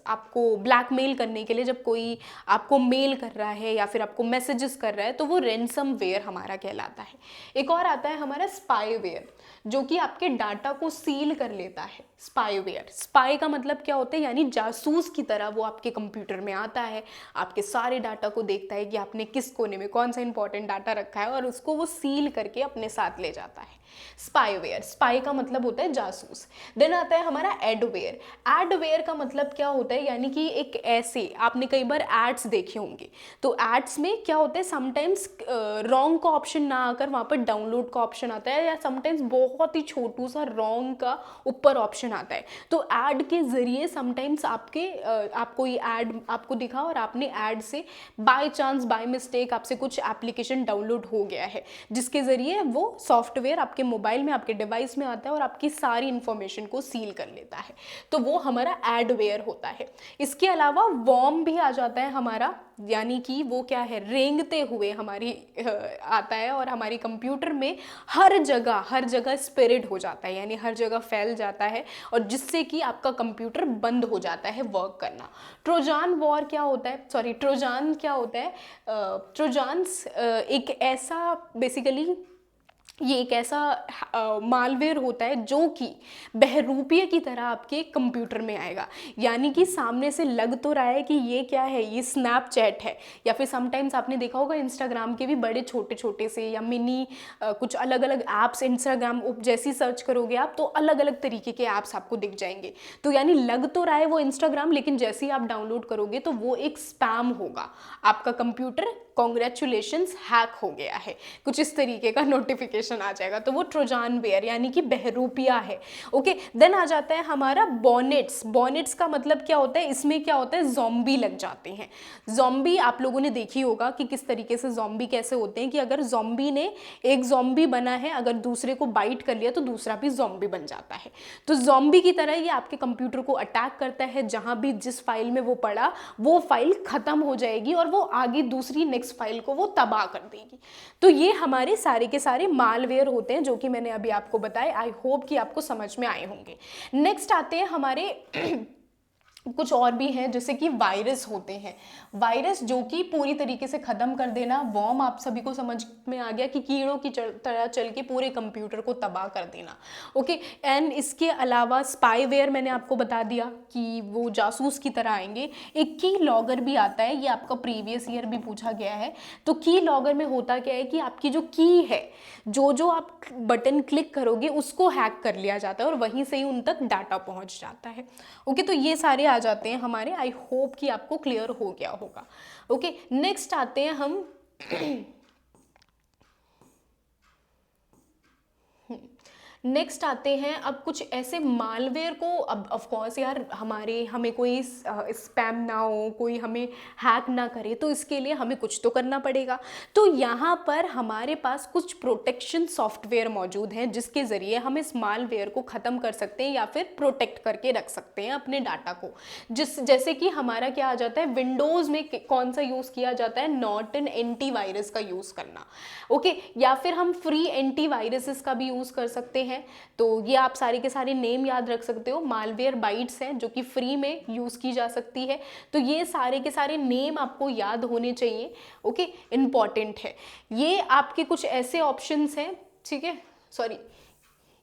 आपको ब्लैकमेल करने के लिए, जब कोई आपको मेल कर रहा है या फिर आपको मैसेजेस कर रहा है, तो वो रैंसमवेयर हमारा कहलाता है। एक और आता है हमारा स्पाईवेयर, जो कि आपके डाटा को सील कर लेता है। स्पाईवेयर, स्पाई का मतलब क्या होता है, यानी जासूस की तरह वो आपके कंप्यूटर में आता है, आपके सारे डाटा को देखता है कि आपने किस कोने में कौन सा इंपॉर्टेंट डाटा रखा है और उसको वो सील करके अपने साथ ले जाता है। स्पाईवेयर, स्पाई का मतलब होता है जासूस। देन आता है हमारा एडवेयर। एडवेयर का मतलब क्या होता है, यानी कि एक ऐसे, आपने कई बार एड्स देखे होंगे, तो एड्स में क्या होता है, समटाइम्स रॉन्ग का ऑप्शन ना आकर वहाँ पर डाउनलोड का ऑप्शन आता है, या समटाइम्स बहुत ही छोटू सा रॉन्ग का ऊपर ऑप्शन आता है। तो ऐड के ज़रिए समटाइम्स आपको ये ऐड आपको दिखा और आपने ऐड से बाय चांस बाय मिस्टेक आपसे कुछ एप्लीकेशन डाउनलोड हो गया है, जिसके ज़रिए वो सॉफ्टवेयर आपके मोबाइल में, आपके डिवाइस में आता है और आपकी सारी इंफॉर्मेशन को सील कर लेता है। तो वो हमारा एडवेयर होता है। इसके अलावा वॉर्म भी आ जाता है हमारा, यानी कि वो क्या है, रेंगते हुए हमारी आता है और हमारी कंप्यूटर में हर जगह स्प्रेड हो जाता है, यानी हर जगह फैल जाता है, और जिससे कि आपका कंप्यूटर बंद हो जाता है वर्क करना। ट्रोजान क्या होता है, ट्रोजान्स एक ऐसा बेसिकली ये एक ऐसा मालवेयर होता है जो कि बहरूपिये की तरह आपके कंप्यूटर में आएगा, यानी कि सामने से लग तो रहा है कि ये क्या है, ये स्नैपचैट है, या फिर समटाइम्स आपने देखा होगा इंस्टाग्राम के भी बड़े छोटे छोटे से या मिनी कुछ अलग अलग ऐप्स, इंस्टाग्राम जैसी सर्च करोगे आप तो अलग अलग तरीके के ऐप्स आपको दिख जाएंगे। तो यानी लग तो रहा है वो इंस्टाग्राम, लेकिन जैसे ही आप डाउनलोड करोगे तो वो एक स्पैम होगा, आपका कंप्यूटर कॉन्ग्रेचुलेशंस हैक हो गया है, कुछ इस तरीके का नोटिफिकेशन आ जाएगा। तो वो ट्रोजान वेयर यानी कि बहरूपिया है। ओके, देन आ जाता है हमारा बॉनेट्स। बॉनेट्स का मतलब क्या होता है, इसमें क्या होता है, जॉम्बी लग जाते हैं। जॉम्बी आप लोगों ने देखी होगा कि किस तरीके से जॉम्बी कैसे होते हैं, कि अगर जॉम्बी ने, एक जॉम्बी बना है, अगर दूसरे को बाइट कर लिया तो दूसरा भी जॉम्बी बन जाता है। तो जॉम्बी की तरह ये आपके कंप्यूटर को अटैक करता है, जहां भी जिस फाइल में वो पड़ा वो फाइल खत्म हो जाएगी और वो आगे दूसरी नेक्स्ट फाइल को वो तबाह कर देगी। तो ये हमारे सारे के सारे मालवेयर होते हैं जो कि मैंने अभी आपको बताए। आई होप कि आपको समझ में आए होंगे। नेक्स्ट आते हैं हमारे कुछ और भी हैं, जैसे कि वायरस होते हैं। वायरस जो कि पूरी तरीके से ख़त्म कर देना। वॉर्म आप सभी को समझ में आ गया कि कीड़ों की तरह चल के पूरे कंप्यूटर को तबाह कर देना। ओके, एंड इसके अलावा स्पाईवेयर मैंने आपको बता दिया कि वो जासूस की तरह आएंगे। एक की लॉगर भी आता है, ये आपका प्रीवियस ईयर भी पूछा गया है। तो की लॉगर में होता क्या है कि आपकी जो की है, जो आप बटन क्लिक करोगे उसको हैक कर लिया जाता है और वहीं से ही उन तक डाटा पहुंच जाता है। ओके, तो ये सारे आ जाते हैं हमारे। आई होप कि आपको क्लियर हो गया होगा। ओके, नेक्स्ट आते हैं हम नेक्स्ट आते हैं अब कुछ ऐसे मालवेयर को, अब ऑफ कोर्स यार हमें कोई स्पैम ना हो, कोई हमें हैक ना करे, तो इसके लिए हमें कुछ तो करना पड़ेगा। तो यहाँ पर हमारे पास कुछ प्रोटेक्शन सॉफ्टवेयर मौजूद हैं जिसके ज़रिए हम इस मालवेयर को ख़त्म कर सकते हैं या फिर प्रोटेक्ट करके रख सकते हैं अपने डाटा को। जैसे कि हमारा क्या आ जाता है, विंडोज़ में कौन सा यूज़ किया जाता है, नॉर्टन एंटीवायरस का यूज़ करना। ओके, या फिर हम फ्री एंटीवायरसेस का भी यूज़ कर सकते हैं। तो ये आप सारे के सारे नेम याद रख सकते हो। मालवेयर बाइट्स हैं जो कि फ्री में यूज की जा सकती है। तो ये सारे के सारे नेम आपको याद होने चाहिए। ओके, इंपॉर्टेंट है। ये आपके कुछ ऐसे ऑप्शंस हैं, ठीक है,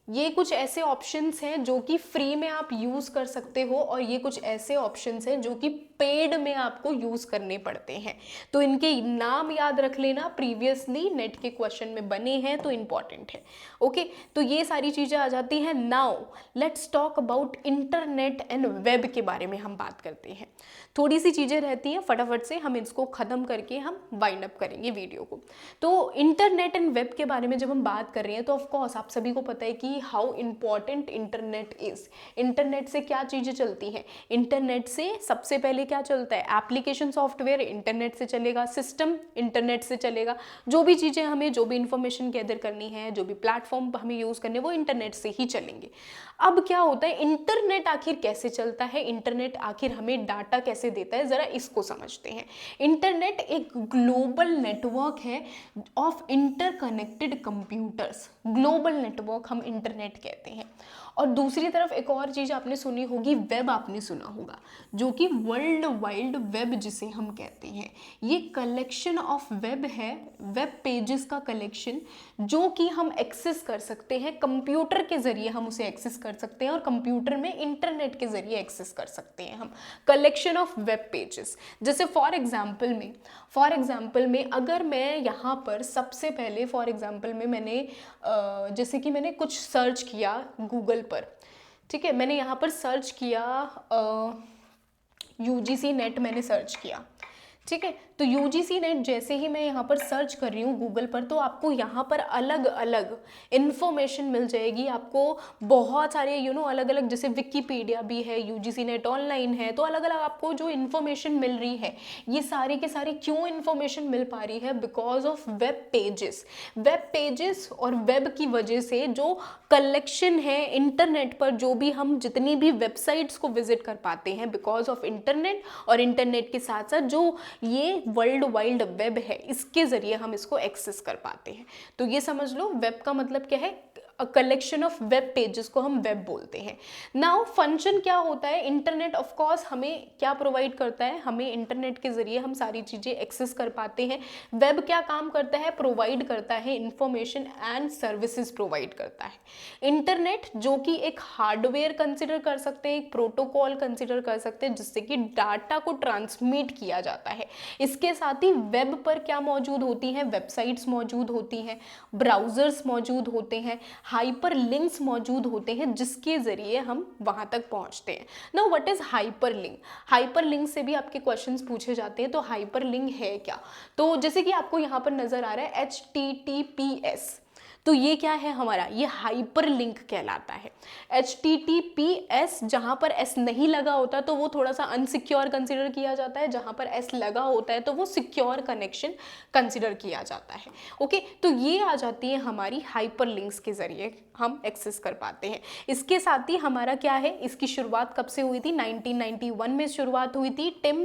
ये कुछ ऐसे ऑप्शंस हैं जो कि फ्री में आप यूज़ कर सकते हो और ये कुछ ऐसे ऑप्शंस हैं जो कि पेड में आपको यूज़ करने पड़ते हैं। तो इनके नाम याद रख लेना, प्रीवियसली नेट के क्वेश्चन में बने हैं तो इम्पॉर्टेंट है। ओके, तो ये सारी चीज़ें आ जाती हैं। Now let's talk about internet and web के बारे में हम बात करते हैं। थोड़ी सी चीज़ें रहती हैं, फटाफट से हम इसको ख़त्म करके हम वाइंड अप करेंगे वीडियो को। तो इंटरनेट एंड वेब के बारे में जब हम बात कर रहे हैं तो ऑफकोर्स आप सभी को पता है कि how important internet is. Internet से क्या चीज़ें चलती हैं, इंटरनेट से सबसे पहले क्या चलता है, एप्लीकेशन सॉफ्टवेयर इंटरनेट से चलेगा, सिस्टम इंटरनेट से चलेगा, जो भी चीज़ें हमें, जो भी इंफॉर्मेशन गैदर करनी है, जो भी प्लेटफॉर्म हमें यूज़ करने, वो इंटरनेट से ही चलेंगे। अब क्या होता है, इंटरनेट आखिर कैसे चलता है, इंटरनेट आखिर हमें डाटा कैसे देता है, ज़रा इसको समझते हैं। इंटरनेट एक ग्लोबल नेटवर्क है of interconnected computers. Global network हम इंटरनेट कहते हैं। और दूसरी तरफ एक और चीज़ आपने सुनी होगी, वेब आपने सुना होगा, जो कि वर्ल्ड वाइड वेब जिसे हम कहते हैं। ये कलेक्शन ऑफ वेब है, वेब पेजेस का कलेक्शन, जो कि हम एक्सेस कर सकते हैं कंप्यूटर के ज़रिए, हम उसे एक्सेस कर सकते हैं और कंप्यूटर में इंटरनेट के ज़रिए एक्सेस कर सकते हैं हम कलेक्शन ऑफ वेब पेजेस। जैसे फॉर एग्जाम्पल में अगर मैं यहाँ पर सबसे पहले फॉर एग्जाम्पल में मैंने जैसे कि मैंने कुछ सर्च किया गूगल पर, ठीक है, मैंने यहाँ पर सर्च किया यूजीसी नेट मैंने सर्च किया, ठीक है। तो यूजीसी नेट जैसे ही मैं यहाँ पर सर्च कर रही हूँ गूगल पर, तो आपको यहाँ पर अलग अलग इन्फॉर्मेशन मिल जाएगी। आपको बहुत सारे अलग अलग, जैसे विकीपीडिया भी है, यूजीसी नेट ऑनलाइन है, तो अलग अलग आपको जो इन्फॉर्मेशन मिल रही है, ये सारी के सारी क्यों इन्फॉर्मेशन मिल पा रही है? बिकॉज ऑफ वेब पेजेस और वेब की वजह से जो कलेक्शन है इंटरनेट पर, जो भी हम जितनी भी वेबसाइट्स को विजिट कर पाते हैं बिकॉज ऑफ इंटरनेट, और इंटरनेट के साथ साथ जो ये वर्ल्ड वाइड वेब है, इसके ज़रिए हम इसको एक्सेस कर पाते हैं। तो ये समझ लो, वेब का मतलब क्या है? A collection of web pages को हम वेब बोलते हैं। नाउ फंक्शन क्या होता है? इंटरनेट ऑफ कोर्स हमें क्या प्रोवाइड करता है? हमें इंटरनेट के ज़रिए हम सारी चीज़ें एक्सेस कर पाते हैं। वेब क्या काम करता है? प्रोवाइड करता है इंफॉर्मेशन एंड सर्विसेज प्रोवाइड करता है। इंटरनेट जो कि एक हार्डवेयर कंसिडर कर सकते हैं, एक प्रोटोकॉल कंसिडर कर सकते हैं, जिससे कि डाटा को ट्रांसमिट किया जाता है। इसके साथ ही वेब पर क्या मौजूद होती हैं? वेबसाइट्स मौजूद होती हैं, ब्राउजर्स मौजूद होते हैं, हाइपर लिंक्स मौजूद होते हैं, जिसके जरिए हम वहां तक पहुंचते हैं। Now what is hyper link? Hyper link से भी आपके क्वेश्चंस पूछे जाते हैं। तो हाइपर लिंक है क्या? तो जैसे कि आपको यहाँ पर नजर आ रहा है HTTPS, तो ये क्या है हमारा? ये हाइपर लिंक कहलाता है। HTTPS, जहाँ पर S नहीं लगा होता तो वो थोड़ा सा अनसिक्योर कंसिडर किया जाता है, जहाँ पर S लगा होता है तो वो सिक्योर कनेक्शन कंसिडर किया जाता है। ओके, तो ये आ जाती है हमारी हाइपर लिंक्स के जरिए हम एक्सेस कर पाते हैं। इसके साथ ही हमारा क्या है, इसकी शुरुआत कब से हुई थी? 1991 में शुरुआत हुई थी। टिम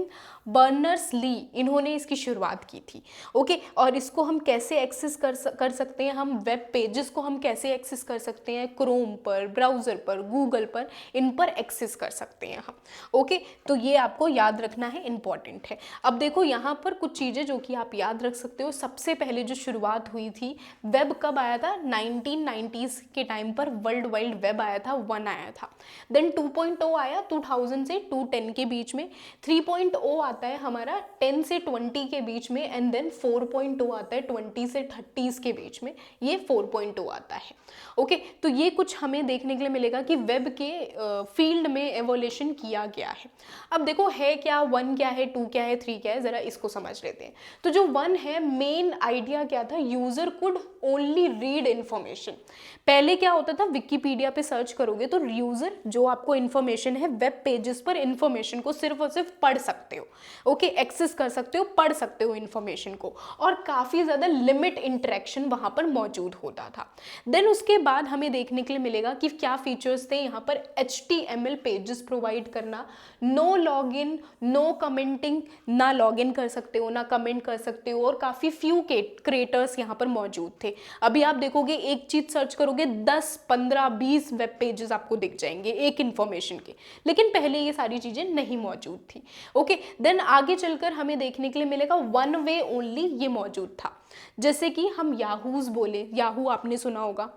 बर्नर्स-ली, इन्होंने इसकी शुरुआत की थी। ओके, और इसको हम कैसे एक्सेस कर सकते हैं? हम वेब पेजेस को हम कैसे एक्सेस कर सकते हैं? क्रोम पर, ब्राउज़र पर, गूगल पर, इन पर एक्सेस कर सकते हैं हम। ओके, तो ये आपको याद रखना है, इंपॉर्टेंट है। अब देखो यहाँ पर कुछ चीज़ें जो कि आप याद रख सकते हो। सबसे पहले जो शुरुआत हुई थी, वेब कब आया था? 1990s के टाइम पर वर्ल्ड वाइड वेब आया था, 1 आया था। देन 2.0 आया 2000 से 2010 के बीच में। 3.0 आता है हमारा 10 से 20 के बीच में, एंड देन 4.0 आता है 20 से 30s के बीच में, ये 4.0 आता है। ओके, तो ये कुछ हमें देखने के लिए मिलेगा कि वेब के फील्ड में एवोल्यूशन किया गया है। अब देखो है क्या, 1 क्या है, 2 क्या है, 3 क्या है, ज़रा इसको समझ लेते हैं। तो जो 1 है, मेन आइडिया क्या था? User could only read information. पहले क्या होता था, विकीपीडिया पे सर्च करोगे तो यूज़र जो आपको इन्फॉर्मेशन है वेब पेजेस पर इन्फॉर्मेशन को सिर्फ और सिर्फ पढ़ सकते हो। ओके, एक्सेस कर सकते हो, पढ़ सकते हो इन्फॉर्मेशन को, और काफ़ी ज़्यादा लिमिट इंटरेक्शन वहाँ पर मौजूद होता था। देन उसके बाद हमें देखने के लिए मिलेगा कि क्या फीचर्स थे यहाँ पर? HTML पेजेस प्रोवाइड करना, नो लॉगिन, नो कमेंटिंग, ना लॉगिन कर सकते हो ना कमेंट कर सकते हो, और काफ़ी फ्यू क्रिएटर्स यहाँ पर मौजूद थे। अभी आप देखोगे एक चीज़ सर्च करोगे 10, 15, 20 वेब पेजेस आपको दिख जाएंगे एक इन्फॉर्मेशन के, लेकिन पहले ये सारी चीज़ें नहीं मौजूद थी। ओके, देन आगे चलकर हमें देखने के लिए मिलेगा 1 वे ओनली, ये मौजूद था। जैसे कि हम याहूज़ बोले, याहू आपने सुना होगा।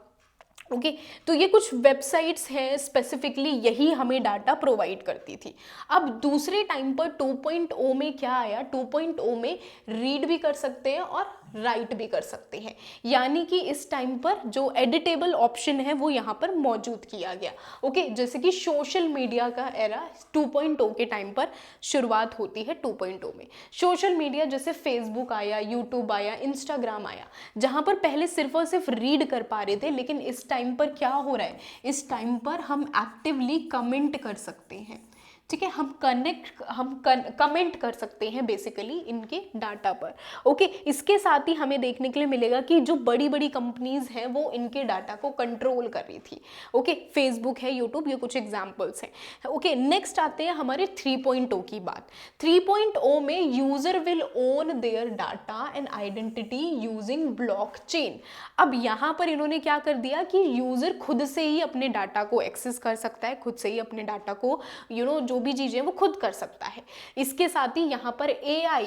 ओके, तो ये कुछ वेबसाइट्स हैं, स्पेसिफिकली यही हमें डाटा प्रोवाइड करती थी। अब दूसरे टाइम पर 2.0 में क्या आया? 2.0 में रीड भी कर सकते हैं और राइट भी कर सकते हैं, यानी कि इस टाइम पर जो एडिटेबल ऑप्शन है वो यहाँ पर मौजूद किया गया। ओके, जैसे कि सोशल मीडिया का एरा 2.0 के टाइम पर शुरुआत होती है। 2.0 में सोशल मीडिया जैसे फेसबुक आया, यूट्यूब आया, इंस्टाग्राम आया, जहाँ पर पहले सिर्फ और सिर्फ रीड कर पा रहे थे, लेकिन इस टाइम पर क्या हो रहा है? इस टाइम पर हम एक्टिवली कमेंट कर सकते हैं। ठीक है, हम कमेंट कर सकते हैं बेसिकली इनके डाटा पर। ओके, इसके साथ ही हमें देखने के लिए मिलेगा कि जो बड़ी बड़ी कंपनीज हैं वो इनके डाटा को कंट्रोल कर रही थी। ओके, फेसबुक है, यूट्यूब, ये कुछ एग्जांपल्स हैं। ओके, नेक्स्ट आते हैं हमारे 3.0 की बात। 3.0 में user will own their data and identity using blockchain. अब यहाँ पर इन्होंने क्या कर दिया कि यूजर खुद से ही अपने डाटा को एक्सेस कर सकता है, खुद से ही अपने डाटा को जो भी चीजें वो खुद कर सकता है। इसके साथ ही यहाँ पर AI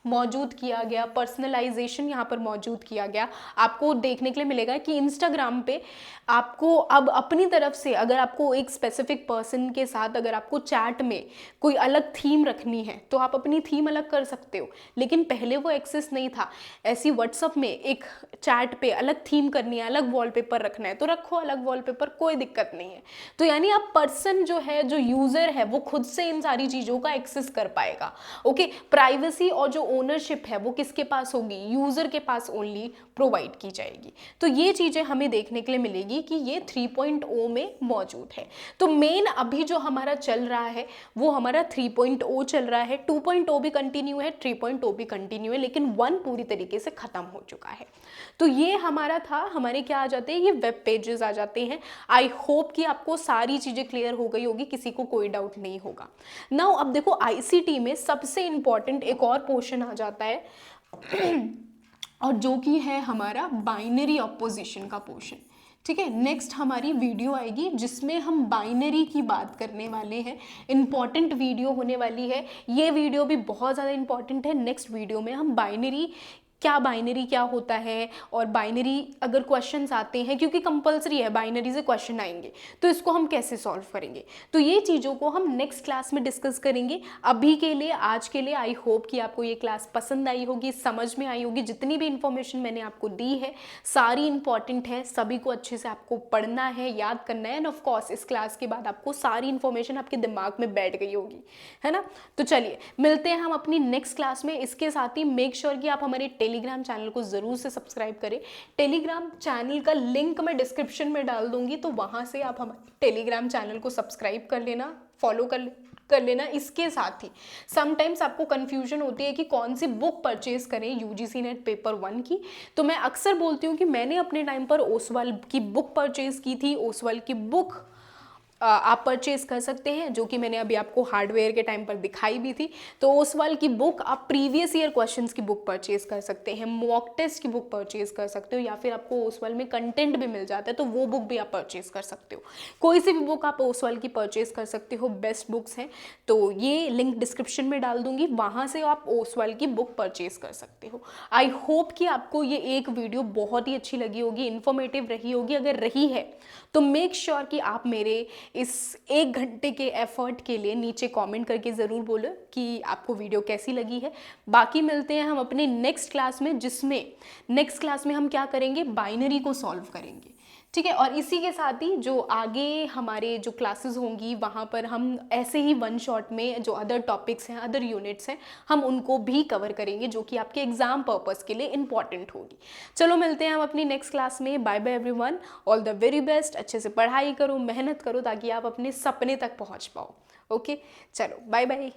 मौजूद किया गया, पर्सनलाइजेशन यहाँ पर मौजूद किया गया। आपको देखने के लिए मिलेगा कि इंस्टाग्राम पे आपको अब अपनी तरफ से अगर आपको एक स्पेसिफिक पर्सन के साथ अगर आपको चैट में कोई अलग थीम रखनी है तो आप अपनी थीम अलग कर सकते हो, लेकिन पहले वो एक्सेस नहीं था। ऐसी व्हाट्सअप में एक चैट पे अलग थीम करनी है, अलग वॉलपेपर रखना है तो रखो अलग वॉलपेपर, कोई दिक्कत नहीं है। तो यानी आप पर्सन जो है, जो यूजर है, वो खुद से इन सारी चीजों का एक्सेस कर पाएगा। ओके, प्राइवेसी और जो ओनरशिप है वो किसके पास होगी? यूजर के पास ओनली प्रोवाइड की जाएगी। तो ये चीजें हमें देखने के लिए मिलेगी कि ये 3.0 में मौजूद है। तो मेन अभी जो हमारा चल रहा है वो हमारा 3.0 चल रहा है। 2.0 भी कंटिन्यू है, 3.0 भी कंटिन्यू है, लेकिन 1 पूरी तरीके से खत्म हो चुका है। तो ये हमारा था, हमारे क्या आ जाते हैं, ये वेब पेजेस आ जाते हैं। आई होप कि आपको सारी चीजें क्लियर हो गई होगी, किसी को कोई डाउट नहीं होगा। नाउ अब देखो ICT में सबसे इंपॉर्टेंट एक और पोर्शन आ जाता है और जो कि है हमारा बाइनरी ऑपोजिशन का पोर्शन। ठीक है, नेक्स्ट हमारी वीडियो आएगी जिसमें हम बाइनरी की बात करने वाले हैं। इंपॉर्टेंट वीडियो होने वाली है ये वीडियो भी, बहुत ज़्यादा इंपॉर्टेंट है। नेक्स्ट वीडियो में हम बाइनरी क्या होता है और बाइनरी अगर क्वेश्चंस आते हैं, क्योंकि कंपलसरी है बाइनरी से क्वेश्चन आएंगे, तो इसको हम कैसे सॉल्व करेंगे, तो ये चीज़ों को हम नेक्स्ट क्लास में डिस्कस करेंगे। अभी के लिए, आज के लिए आई होप कि आपको ये क्लास पसंद आई होगी, समझ में आई होगी। जितनी भी इंफॉर्मेशन मैंने आपको दी है सारी इंपॉर्टेंट है, सभी को अच्छे से आपको पढ़ना है, याद करना है, एंड ऑफ कोर्स इस क्लास के बाद आपको सारी इंफॉर्मेशन आपके दिमाग में बैठ गई होगी, है ना। तो चलिए मिलते हैं हम अपनी नेक्स्ट क्लास में। इसके साथ ही मेक श्योर कि आप हमारे टेलीग्राम चैनल को जरूर से सब्सक्राइब करें। टेलीग्राम चैनल का लिंक मैं डिस्क्रिप्शन में डाल दूंगी, तो वहां से आप हमारे टेलीग्राम चैनल को सब्सक्राइब कर लेना, फॉलो कर लेना। इसके साथ ही समटाइम्स आपको कंफ्यूजन होती है कि कौन सी बुक परचेज करें UGC नेट पेपर 1 की, तो मैं अक्सर बोलती हूँ कि मैंने अपने टाइम पर ओसवाल की बुक परचेज की थी। ओसवाल की बुक आप परचेज कर सकते हैं, जो कि मैंने अभी आपको हार्डवेयर के टाइम पर दिखाई भी थी। तो ओसवाल की बुक, आप प्रीवियस ईयर क्वेश्चंस की बुक परचेज कर सकते हैं, मॉक टेस्ट की बुक परचेज कर सकते हो, या फिर आपको ओसवाल में कंटेंट भी मिल जाता है तो वो बुक भी आप परचेज कर सकते हो। कोई सी भी बुक आप ओसवाल की परचेज कर सकते हो, बेस्ट बुक्स हैं। तो ये लिंक डिस्क्रिप्शन में डाल दूंगी, वहाँ से आप ओसवाल की बुक परचेज कर सकते हो। आई होप कि आपको ये एक वीडियो बहुत ही अच्छी लगी होगी, इन्फॉर्मेटिव रही होगी। अगर रही है तो मेक श्योर कि आप मेरे इस 1 घंटे के एफर्ट के लिए नीचे कमेंट करके ज़रूर बोलो कि आपको वीडियो कैसी लगी है। बाकी मिलते हैं हम अपने नेक्स्ट क्लास में, जिसमें नेक्स्ट क्लास में हम क्या करेंगे, बाइनरी को सॉल्व करेंगे। ठीक है, और इसी के साथ ही जो आगे हमारे जो क्लासेस होंगी वहाँ पर हम ऐसे ही 1 शॉट में जो अदर टॉपिक्स हैं, अदर यूनिट्स हैं, हम उनको भी कवर करेंगे, जो कि आपके एग्जाम पर्पस के लिए इंपॉर्टेंट होगी। चलो मिलते हैं हम अपनी नेक्स्ट क्लास में। Bye bye everyone, all the very best. अच्छे से पढ़ाई करो, मेहनत करो, ताकि आप अपने सपने तक पहुँच पाओ। ओके, चलो बाय बाय।